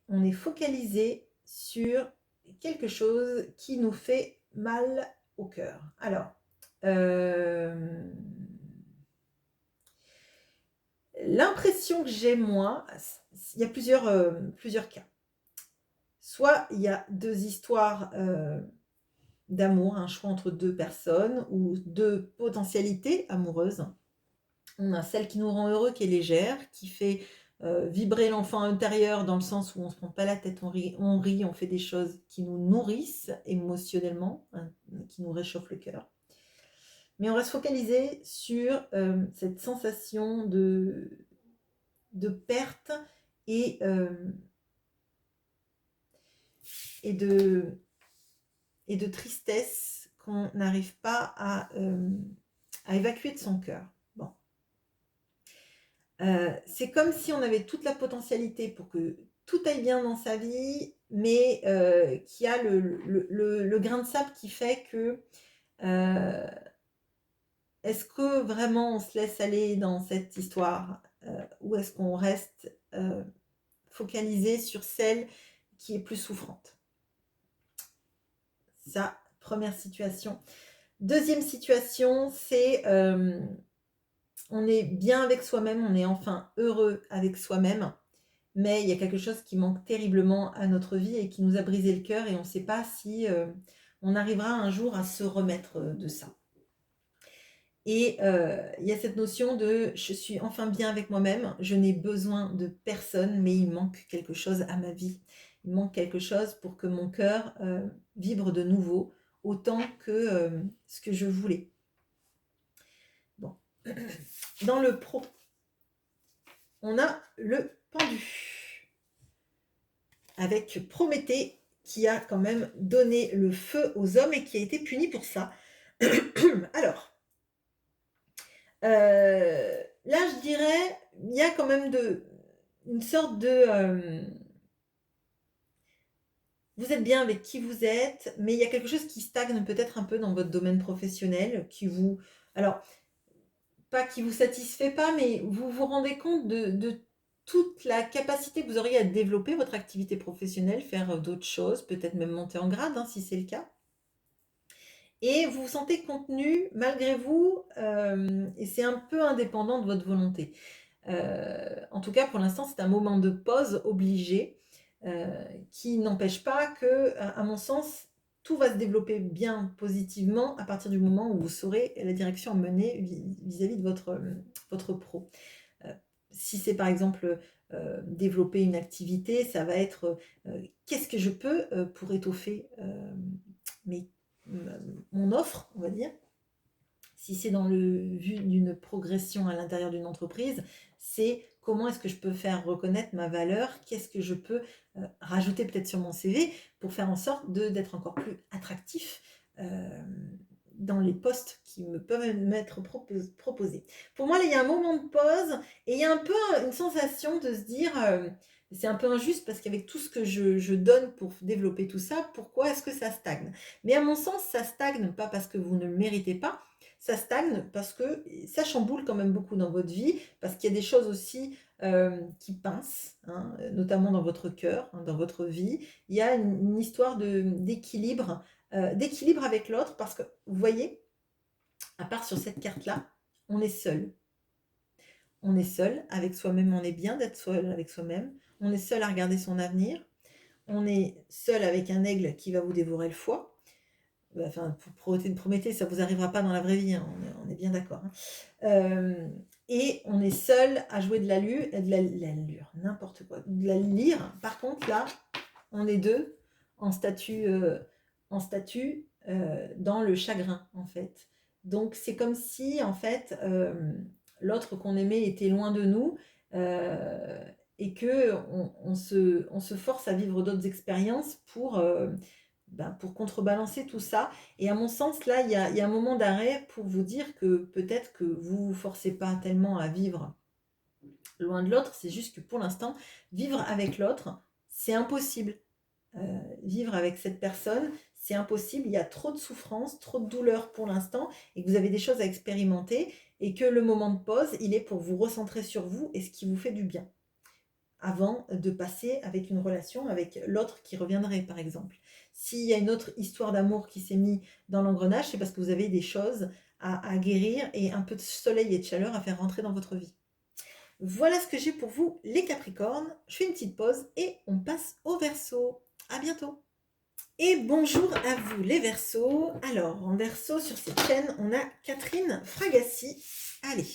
on est focalisé sur quelque chose qui nous fait mal au cœur. Alors, hem, l'impression que j'ai moi, il y a plusieurs cas. Soit il y a 2 histoires, d'amour, un choix entre 2 personnes ou 2 potentialités amoureuses. On a celle qui nous rend heureux, qui est légère, qui fait, vibrer l'enfant intérieur dans le sens où on se prend pas la tête, on rit, on fait des choses qui nous nourrissent émotionnellement, hein, qui nous réchauffent le cœur. Mais on va se focaliser sur, cette sensation de perte et hem et de et de tristesse qu'on n'arrive pas à évacuer de son cœur. Bon. C'est comme si on avait toute la potentialité pour que tout aille bien dans sa vie, mais qu'il y a le grain de sable qui fait que, heu, est-ce que vraiment on se laisse aller dans cette histoire? Ou est-ce qu'on reste, focalisé sur celle qui est plus souffrante? Ça, première situation. Deuxième situation, c'est, on est bien avec soi-même, on est enfin heureux avec soi-même. Mais il y a quelque chose qui manque terriblement à notre vie et qui nous a brisé le cœur et on ne sait pas si, on arrivera un jour à se remettre, de ça. Et il y a cette notion de: «Je suis enfin bien avec moi-même, je n'ai besoin de personne, mais il manque quelque chose à ma vie. Il manque quelque chose pour que mon cœur, vibre de nouveau autant que, ce que je voulais». Bon. Dans le pro, on a le pendu. Avec Prométhée qui a quand même donné le feu aux hommes et qui a été puni pour ça. Alors, là je dirais, il y a quand même une sorte de, vous êtes bien avec qui vous êtes, mais il y a quelque chose qui stagne peut-être un peu dans votre domaine professionnel, qui vous, alors pas qui vous satisfait pas, mais vous vous rendez compte de toute la capacité que vous auriez à développer votre activité professionnelle, faire, d'autres choses, peut-être même monter en grade, hein, si c'est le cas. Et vous vous sentez contenu malgré vous, et c'est un peu indépendant de votre volonté. En tout cas, pour l'instant, c'est un moment de pause obligé, heu, qui n'empêche pas que, à mon sens, tout va se développer bien positivement à partir du moment où vous saurez la direction à mener vis-à-vis de votre pro. Heu, si c'est par exemple, développer une activité, ça va être, qu'est-ce que je peux, pour étoffer, mes mon offre, on va dire. Si c'est dans le but d'une progression à l'intérieur d'une entreprise, c'est comment est-ce que je peux faire reconnaître ma valeur, qu'est-ce que je peux rajouter peut-être sur mon CV pour faire en sorte d'être encore plus attractif dans les postes qui me peuvent m'être proposés. Pour moi, là, il y a un moment de pause et il y a un peu une sensation de se dire, c'est un peu injuste parce qu'avec tout ce que je donne pour développer tout ça, pourquoi est-ce que ça stagne? Mais à mon sens, ça stagne pas parce que vous ne le méritez pas, ça stagne parce que ça chamboule quand même beaucoup dans votre vie, parce qu'il y a des choses aussi qui pincent, hein, notamment dans votre cœur, hein, dans votre vie. Il y a une histoire d'équilibre avec l'autre, parce que vous voyez, à part sur cette carte-là, on est seul. On est seul avec soi-même, on est bien d'être seul avec soi-même. On est seul à regarder son avenir. On est seul avec un aigle qui va vous dévorer le foie. Enfin, pour Prométhée, ça ne vous arrivera pas dans la vraie vie, hein, on est bien d'accord. Hein. Et on est seul à jouer de la lure, n'importe quoi, de la lyre. Par contre, là, on est deux en statut, dans le chagrin, en fait. Donc, c'est comme si, en fait, l'autre qu'on aimait était loin de nous et que on se force à vivre d'autres expériences pour contrebalancer tout ça. Et à mon sens, là, il y a un moment d'arrêt pour vous dire que peut-être que vous ne vous forcez pas tellement à vivre loin de l'autre, c'est juste que pour l'instant, vivre avec l'autre, c'est impossible. Vivre avec cette personne, c'est impossible. Il y a trop de souffrance, trop de douleur pour l'instant, et que vous avez des choses à expérimenter, et que le moment de pause, il est pour vous recentrer sur vous et ce qui vous fait du bien, avant de passer avec une relation avec l'autre qui reviendrait, par exemple. S'il y a une autre histoire d'amour qui s'est mise dans l'engrenage, c'est parce que vous avez des choses à guérir et un peu de soleil et de chaleur à faire rentrer dans votre vie. Voilà ce que j'ai pour vous, les Capricornes. Je fais une petite pause et on passe au Verseau. À bientôt. Et bonjour à vous les Verseaux. Alors, en Verseau, sur cette chaîne, on a Catherine Fragassi. Allez,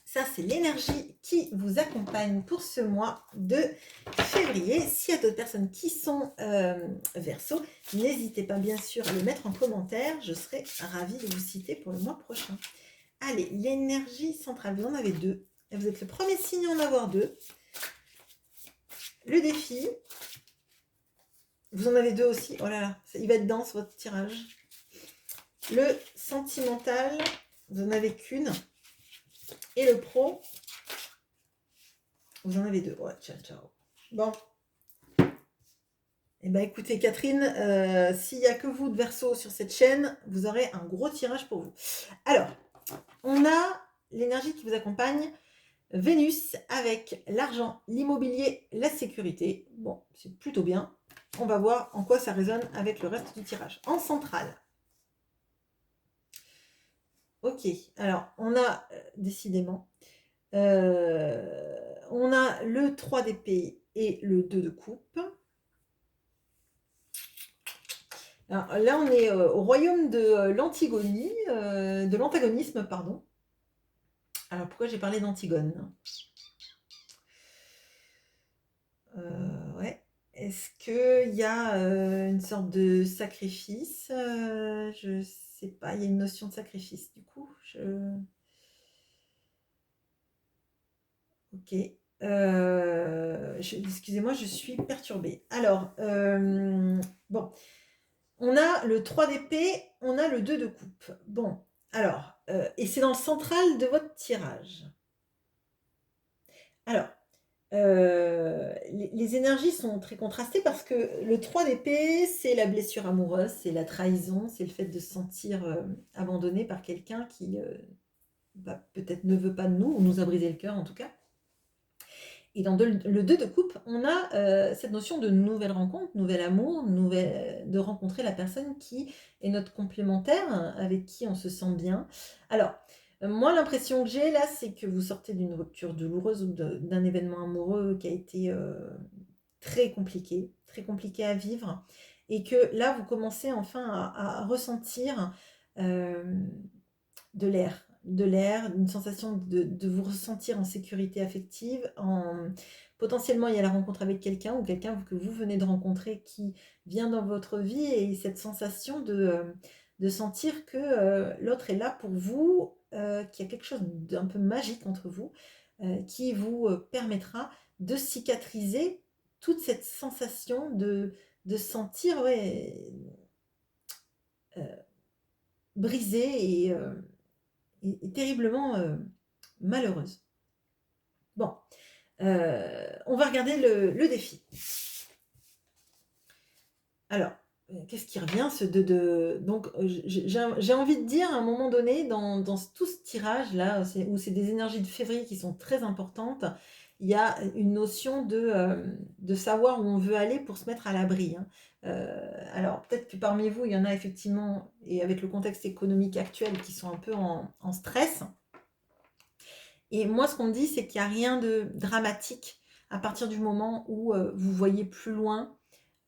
ça c'est l'énergie qui vous accompagne pour ce mois de février. S'il y a d'autres personnes qui sont Verseaux, n'hésitez pas bien sûr à le mettre en commentaire. Je serai ravie de vous citer pour le mois prochain. Allez, l'énergie centrale, vous en avez deux. Et vous êtes le premier signe à en avoir deux. Le défi, vous en avez deux aussi. Oh là là, il va être dense votre tirage. Le sentimental, vous en avez qu'une. Et le pro, vous en avez deux. Ouais, ciao, ciao. Bon. Eh bien, écoutez, Catherine, s'il n'y a que vous de Verseau sur cette chaîne, vous aurez un gros tirage pour vous. Alors, on a l'énergie qui vous accompagne. Vénus avec l'argent, l'immobilier, la sécurité. Bon, c'est plutôt bien. On va voir en quoi ça résonne avec le reste du tirage. En centrale. Ok, alors on a décidément, on a le 3 d'épée et le 2 de coupe. Alors, là, on est au royaume de l'antigonie, de l'antagonisme, pardon. Alors, pourquoi j'ai parlé d'Antigone? Ouais. Est-ce qu'il y a une sorte de sacrifice? Je sais pas, il y a une notion de sacrifice, du coup. Ok. Excusez-moi, je suis perturbée. Alors, bon. On a le 3 d'épée, on a le 2 de coupe. Bon, alors, et c'est dans le central de votre tirage. Alors, les énergies sont très contrastées parce que le 3 d'épée, c'est la blessure amoureuse, c'est la trahison, c'est le fait de se sentir abandonné par quelqu'un qui peut-être ne veut pas de nous, ou nous a brisé le cœur en tout cas. Et dans le 2 de coupe, on a cette notion de nouvelle rencontre, nouvel amour, de rencontrer la personne qui est notre complémentaire, avec qui on se sent bien. Alors, moi, l'impression que j'ai là, c'est que vous sortez d'une rupture douloureuse ou d'un événement amoureux qui a été très compliqué à vivre, et que là, vous commencez enfin à ressentir de l'air, une sensation de vous ressentir en sécurité affective. Potentiellement, il y a la rencontre avec quelqu'un ou quelqu'un que vous venez de rencontrer qui vient dans votre vie, et cette sensation de sentir que l'autre est là pour vous, qu'il y a quelque chose d'un peu magique entre vous, qui vous permettra de cicatriser toute cette sensation de sentir, ouais, brisée et terriblement malheureuse. Bon, on va regarder le défi. Alors, qu'est-ce qui revient donc j'ai envie de dire à un moment donné dans tout ce tirage-là, où c'est des énergies de février qui sont très importantes, il y a une notion de savoir où on veut aller pour se mettre à l'abri, hein. Alors peut-être que parmi vous, il y en a effectivement, et avec le contexte économique actuel, qui sont un peu en stress. Et moi, ce qu'on me dit, c'est qu'il n'y a rien de dramatique à partir du moment où vous voyez plus loin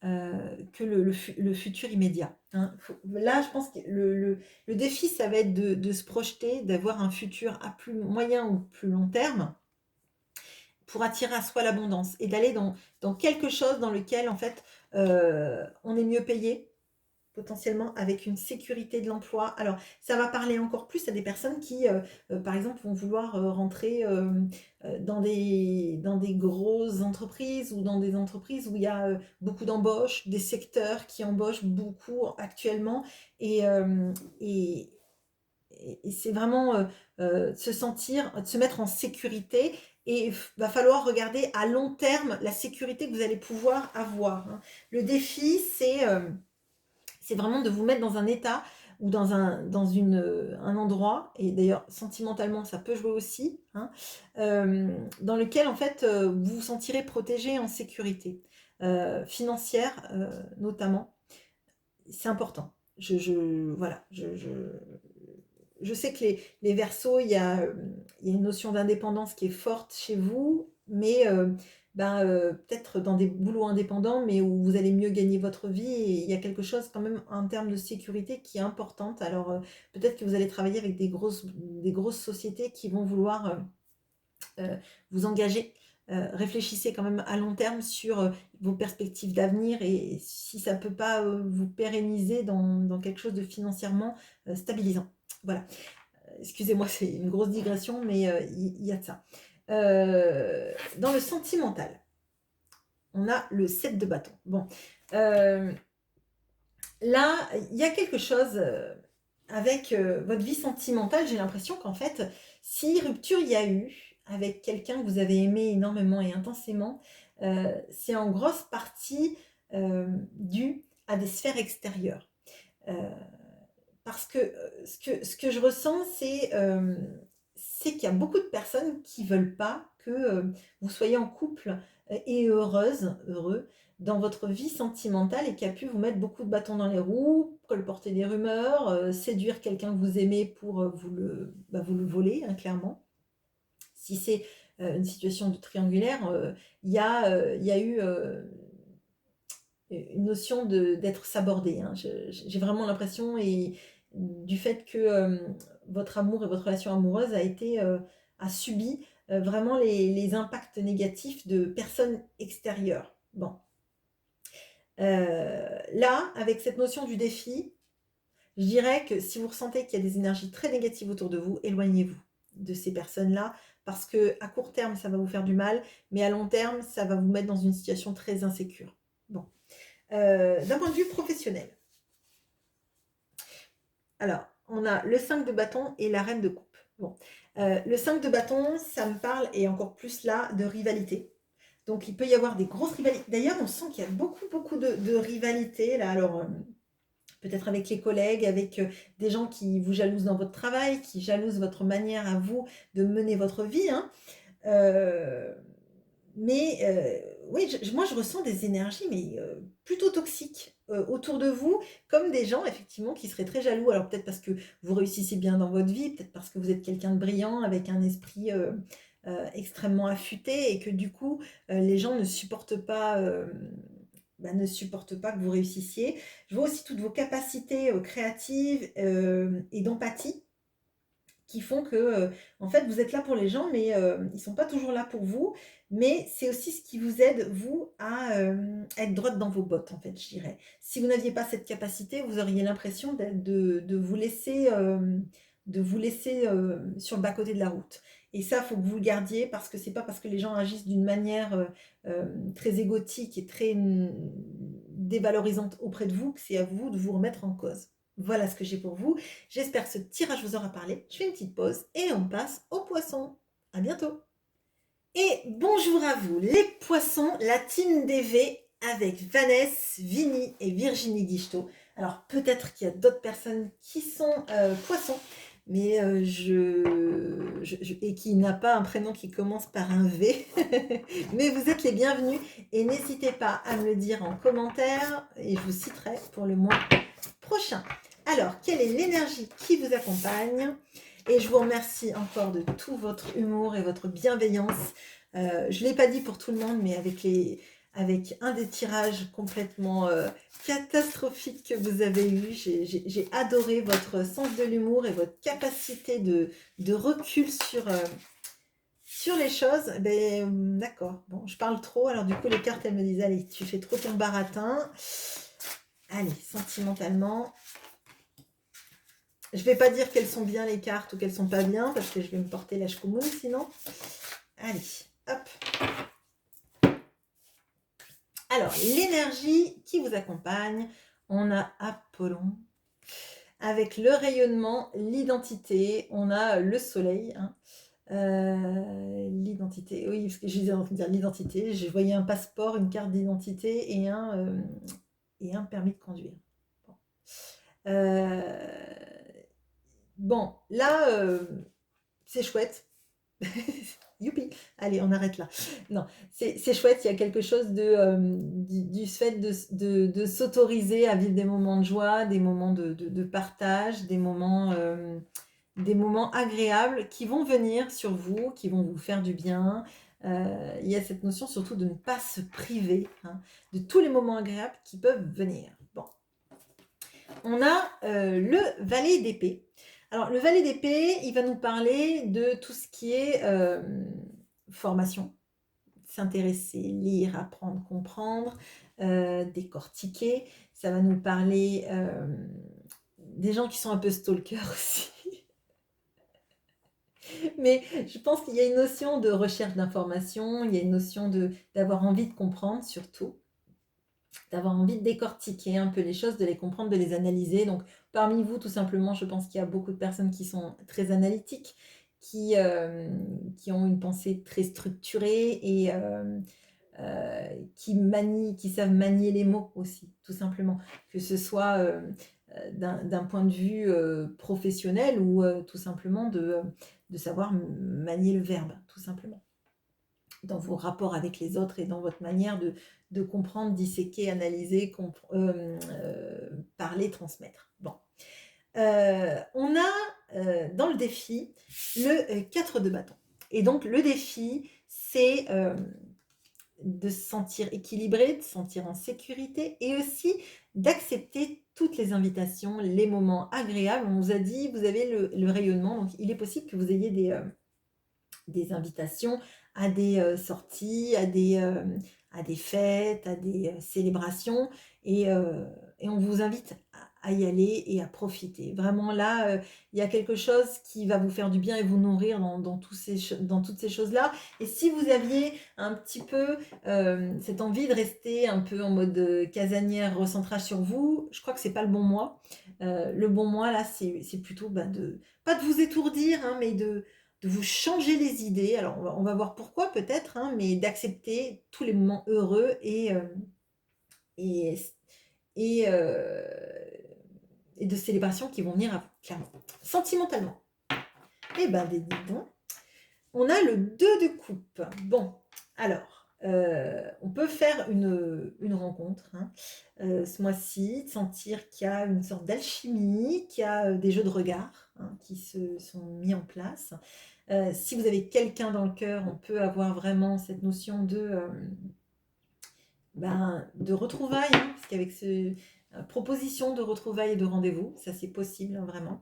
que le futur immédiat, hein. Là, je pense que le défi, ça va être de se projeter, d'avoir un futur à plus moyen ou plus long terme pour attirer à soi l'abondance et d'aller dans quelque chose dans lequel, en fait, on est mieux payé, potentiellement avec une sécurité de l'emploi. Alors, ça va parler encore plus à des personnes qui, par exemple, vont vouloir rentrer dans des grosses entreprises ou dans des entreprises où il y a beaucoup d'embauches, des secteurs qui embauchent beaucoup actuellement. Et, euh, et, et c'est vraiment de se sentir, de se mettre en sécurité. Et il va falloir regarder à long terme la sécurité que vous allez pouvoir avoir, hein. Le défi, c'est vraiment de vous mettre dans un état ou un endroit, et d'ailleurs sentimentalement ça peut jouer aussi, hein, dans lequel en fait vous vous sentirez protégé, en sécurité financière notamment. C'est important. Voilà, je sais que les Verseaux, il y a une notion d'indépendance qui est forte chez vous, mais peut-être dans des boulots indépendants, mais où vous allez mieux gagner votre vie. Et il y a quelque chose quand même en termes de sécurité qui est importante. Alors peut-être que vous allez travailler avec des grosses sociétés qui vont vouloir vous engager. Réfléchissez quand même à long terme sur vos perspectives d'avenir et si ça ne peut pas vous pérenniser dans quelque chose de financièrement stabilisant. Voilà. Excusez-moi, c'est une grosse digression, mais il y a de ça. Dans le sentimental, on a le 7 de bâton. Bon, là, il y a quelque chose avec votre vie sentimentale. J'ai l'impression qu'en fait, si rupture il y a eu avec quelqu'un que vous avez aimé énormément et intensément, c'est en grosse partie dû à des sphères extérieures. Parce que ce que je ressens, c'est qu'il y a beaucoup de personnes qui ne veulent pas que vous soyez en couple et heureux dans votre vie sentimentale, et qui a pu vous mettre beaucoup de bâtons dans les roues, colporter des rumeurs, séduire quelqu'un que vous aimez pour vous le voler, hein, clairement. Si c'est une situation de triangulaire, il y a eu une notion d'être sabordé, hein. J'ai vraiment l'impression du fait que votre amour et votre relation amoureuse a subi vraiment les impacts négatifs de personnes extérieures. Bon. Là, avec cette notion du défi, je dirais que si vous ressentez qu'il y a des énergies très négatives autour de vous, éloignez-vous de ces personnes-là, parce que à court terme, ça va vous faire du mal, mais à long terme, ça va vous mettre dans une situation très insécure. Bon. D'un point de vue professionnel. Alors, on a le 5 de bâton et la reine de coupe. Bon. Le 5 de bâton, ça me parle, et encore plus là, de rivalité. Donc, il peut y avoir des grosses rivalités. D'ailleurs, on sent qu'il y a beaucoup de rivalités là. Alors, peut-être avec les collègues, avec des gens qui vous jalousent dans votre travail, qui jalousent votre manière à vous de mener votre vie, hein. Oui, moi je ressens des énergies, mais plutôt toxiques autour de vous, comme des gens effectivement qui seraient très jaloux. Alors peut-être parce que vous réussissez bien dans votre vie, peut-être parce que vous êtes quelqu'un de brillant, avec un esprit extrêmement affûté, et que du coup les gens ne supportent pas que vous réussissiez. Je vois aussi toutes vos capacités créatives et d'empathie qui font que, en fait, vous êtes là pour les gens, mais ils sont pas toujours là pour vous. Mais c'est aussi ce qui vous aide, vous, à être droite dans vos bottes, en fait, je dirais. Si vous n'aviez pas cette capacité, vous auriez l'impression de vous laisser, sur le bas-côté de la route. Et ça, faut que vous le gardiez parce que c'est pas parce que les gens agissent d'une manière, très égotique et très, dévalorisante auprès de vous que c'est à vous de vous remettre en cause. Voilà ce que j'ai pour vous. J'espère que ce tirage vous aura parlé. Je fais une petite pause et on passe aux poissons. À bientôt. Et bonjour à vous, les poissons, la team DV avec Vanessa, Vinny et Virginie Guichetot. Alors peut-être qu'il y a d'autres personnes qui sont poissons, mais et qui n'a pas un prénom qui commence par un V. Mais vous êtes les bienvenus et n'hésitez pas à me le dire en commentaire et je vous citerai pour le mois prochain. Alors, quelle est l'énergie qui vous accompagne? Et je vous remercie encore de tout votre humour et votre bienveillance. Je ne l'ai pas dit pour tout le monde, mais avec un des tirages complètement catastrophiques que vous avez eu, j'ai adoré votre sens de l'humour et votre capacité de recul sur les choses. Ben, d'accord, bon, je parle trop, alors du coup les cartes elles me disent, allez, tu fais trop ton baratin. Allez, sentimentalement. Je ne vais pas dire qu'elles sont bien les cartes ou qu'elles sont pas bien, parce que je vais me porter la chkoumoune sinon. Allez, hop. Alors, l'énergie qui vous accompagne, on a Apollon. Avec le rayonnement, l'identité, on a le soleil. Hein. L'identité, oui, parce que je disais dire l'identité, je voyais un passeport, une carte d'identité et un permis de conduire. Bon. Bon, là, c'est chouette. Youpi! Allez, on arrête là. Non, c'est chouette, il y a quelque chose du fait de s'autoriser à vivre des moments de joie, des moments de partage, des moments agréables qui vont venir sur vous, qui vont vous faire du bien. Il y a cette notion surtout de ne pas se priver de tous les moments agréables qui peuvent venir. Bon. On a le valet d'épée. Alors, le valet d'épée, il va nous parler de tout ce qui est formation, s'intéresser, lire, apprendre, comprendre, décortiquer. Ça va nous parler des gens qui sont un peu stalkers aussi. Mais je pense qu'il y a une notion de recherche d'information, il y a une notion d'avoir envie de comprendre surtout. D'avoir envie de décortiquer un peu les choses, de les comprendre, de les analyser. Donc, parmi vous, tout simplement, je pense qu'il y a beaucoup de personnes qui sont très analytiques, qui ont une pensée très structurée et qui savent manier les mots aussi, tout simplement. Que ce soit d'un point de vue professionnel ou tout simplement de savoir manier le verbe, tout simplement dans vos rapports avec les autres et dans votre manière de comprendre, disséquer, analyser, parler, transmettre. Bon. On a dans le défi le 4 de bâton. Et donc le défi, c'est de se sentir équilibré, de se sentir en sécurité et aussi d'accepter toutes les invitations, les moments agréables. On vous a dit, vous avez le rayonnement, donc il est possible que vous ayez des invitations à des sorties, à des fêtes, à des célébrations et on vous invite à y aller et à profiter. Vraiment là, il y a quelque chose qui va vous faire du bien et vous nourrir dans toutes ces choses-là. Et si vous aviez un petit peu cette envie de rester un peu en mode casanière, recentrage sur vous, je crois que c'est pas le bon mois. Le bon mois là, c'est plutôt pas de vous étourdir, mais de vous changer les idées. Alors, on va voir pourquoi peut-être, mais d'accepter tous les moments heureux et de célébration qui vont venir à vous, clairement. Sentimentalement. Eh ben, dis donc. On a le 2 de coupe. Bon, alors, on peut faire une rencontre ce mois-ci, de sentir qu'il y a une sorte d'alchimie, qu'il y a des jeux de regard qui se sont mis en place. Si vous avez quelqu'un dans le cœur, on peut avoir vraiment cette notion de retrouvailles, parce qu'avec proposition de retrouvailles et de rendez-vous, ça c'est possible, vraiment.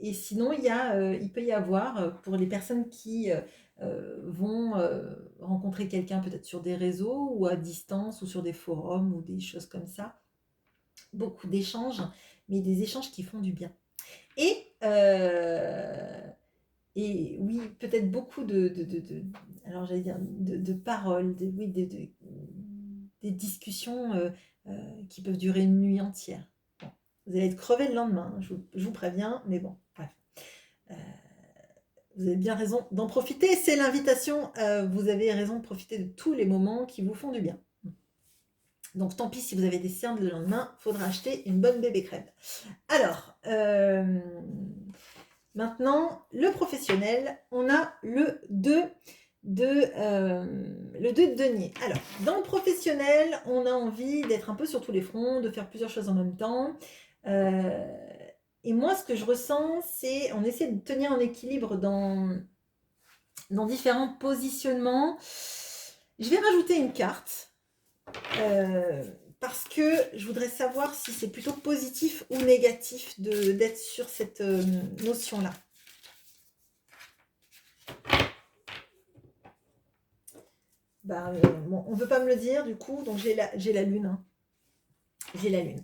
Et sinon, il peut y avoir, pour les personnes qui vont rencontrer quelqu'un peut-être sur des réseaux ou à distance ou sur des forums ou des choses comme ça, beaucoup d'échanges, mais des échanges qui font du bien. Et, et oui, peut-être beaucoup alors j'allais dire, de paroles, oui, des discussions qui peuvent durer une nuit entière. Bon, vous allez être crevé le lendemain, hein, je vous préviens, mais bon, bref. Vous avez bien raison d'en profiter, c'est l'invitation. Vous avez raison de profiter de tous les moments qui vous font du bien. Donc tant pis si vous avez des cernes le lendemain, il faudra acheter une bonne bébé crème. Alors, maintenant, le professionnel, on a le 2 le 2 de denier. Alors, dans le professionnel, on a envie d'être un peu sur tous les fronts, de faire plusieurs choses en même temps. Et moi, ce que je ressens, c'est on essaie de tenir un équilibre dans différents positionnements. Je vais rajouter une carte parce que je voudrais savoir si c'est plutôt positif ou négatif d'être sur cette notion-là. Bon, on ne veut pas me le dire du coup, donc j'ai la lune. Hein. J'ai la lune.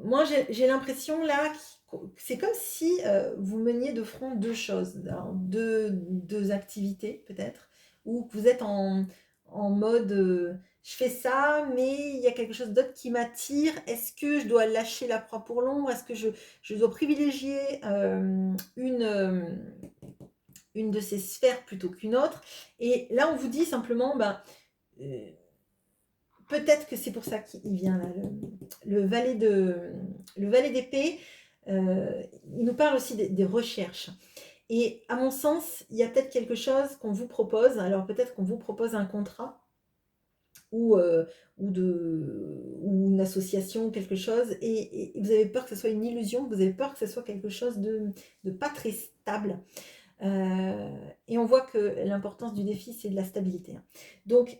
Moi, j'ai l'impression là que c'est comme si vous meniez de front deux choses, deux activités peut-être, ou que vous êtes en mode je fais ça, mais il y a quelque chose d'autre qui m'attire. Est-ce que je dois lâcher la proie pour l'ombre? Est-ce que je dois privilégier une de ces sphères plutôt qu'une autre? Et là, on vous dit simplement, peut-être que c'est pour ça qu'il vient là, le valet d'épée. Il nous parle aussi des recherches. Et à mon sens, il y a peut-être quelque chose qu'on vous propose. Alors peut-être qu'on vous propose un contrat ou une association, quelque chose, et vous avez peur que ce soit une illusion, vous avez peur que ce soit quelque chose de pas très stable. Et on voit que l'importance du défi, c'est de la stabilité. Donc,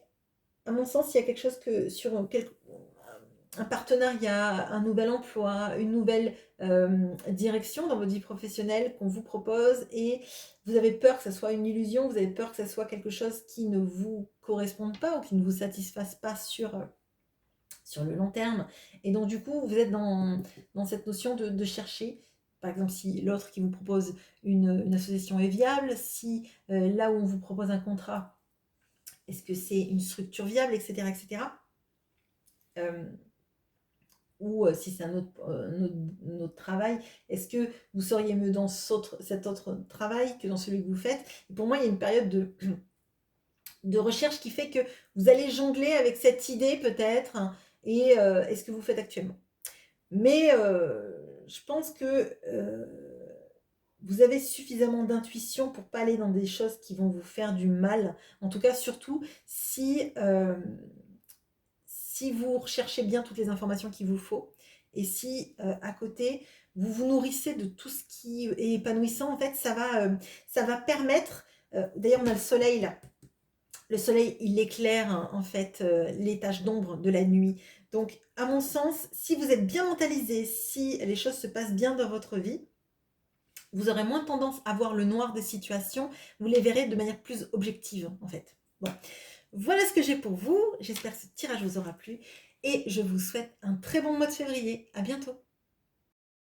à mon sens, il y a quelque chose que sur un partenariat, un nouvel emploi, une nouvelle direction dans votre vie professionnelle qu'on vous propose, et vous avez peur que ce soit une illusion, vous avez peur que ce soit quelque chose qui ne vous corresponde pas ou qui ne vous satisfasse pas sur le long terme. Et donc du coup, vous êtes dans cette notion de chercher. Par exemple, si l'autre qui vous propose une association est viable, si là où on vous propose un contrat, est-ce que c'est une structure viable, etc. etc. Ou si c'est un autre travail, est-ce que vous seriez mieux dans cet autre travail que dans celui que vous faites? Et pour moi, il y a une période de recherche qui fait que vous allez jongler avec cette idée peut-être, hein, et ce que vous faites actuellement. Mais je pense que vous avez suffisamment d'intuition pour pas aller dans des choses qui vont vous faire du mal. En tout cas, surtout si vous recherchez bien toutes les informations qu'il vous faut, et si à côté, vous vous nourrissez de tout ce qui est épanouissant, en fait, ça va permettre, d'ailleurs on a le soleil là, le soleil il éclaire, hein, en fait les taches d'ombre de la nuit. Donc à mon sens, si vous êtes bien mentalisé, si les choses se passent bien dans votre vie, vous aurez moins tendance à voir le noir des situations, vous les verrez de manière plus objective en fait. Bon. Voilà ce que j'ai pour vous. J'espère que ce tirage vous aura plu et je vous souhaite un très bon mois de février. À bientôt.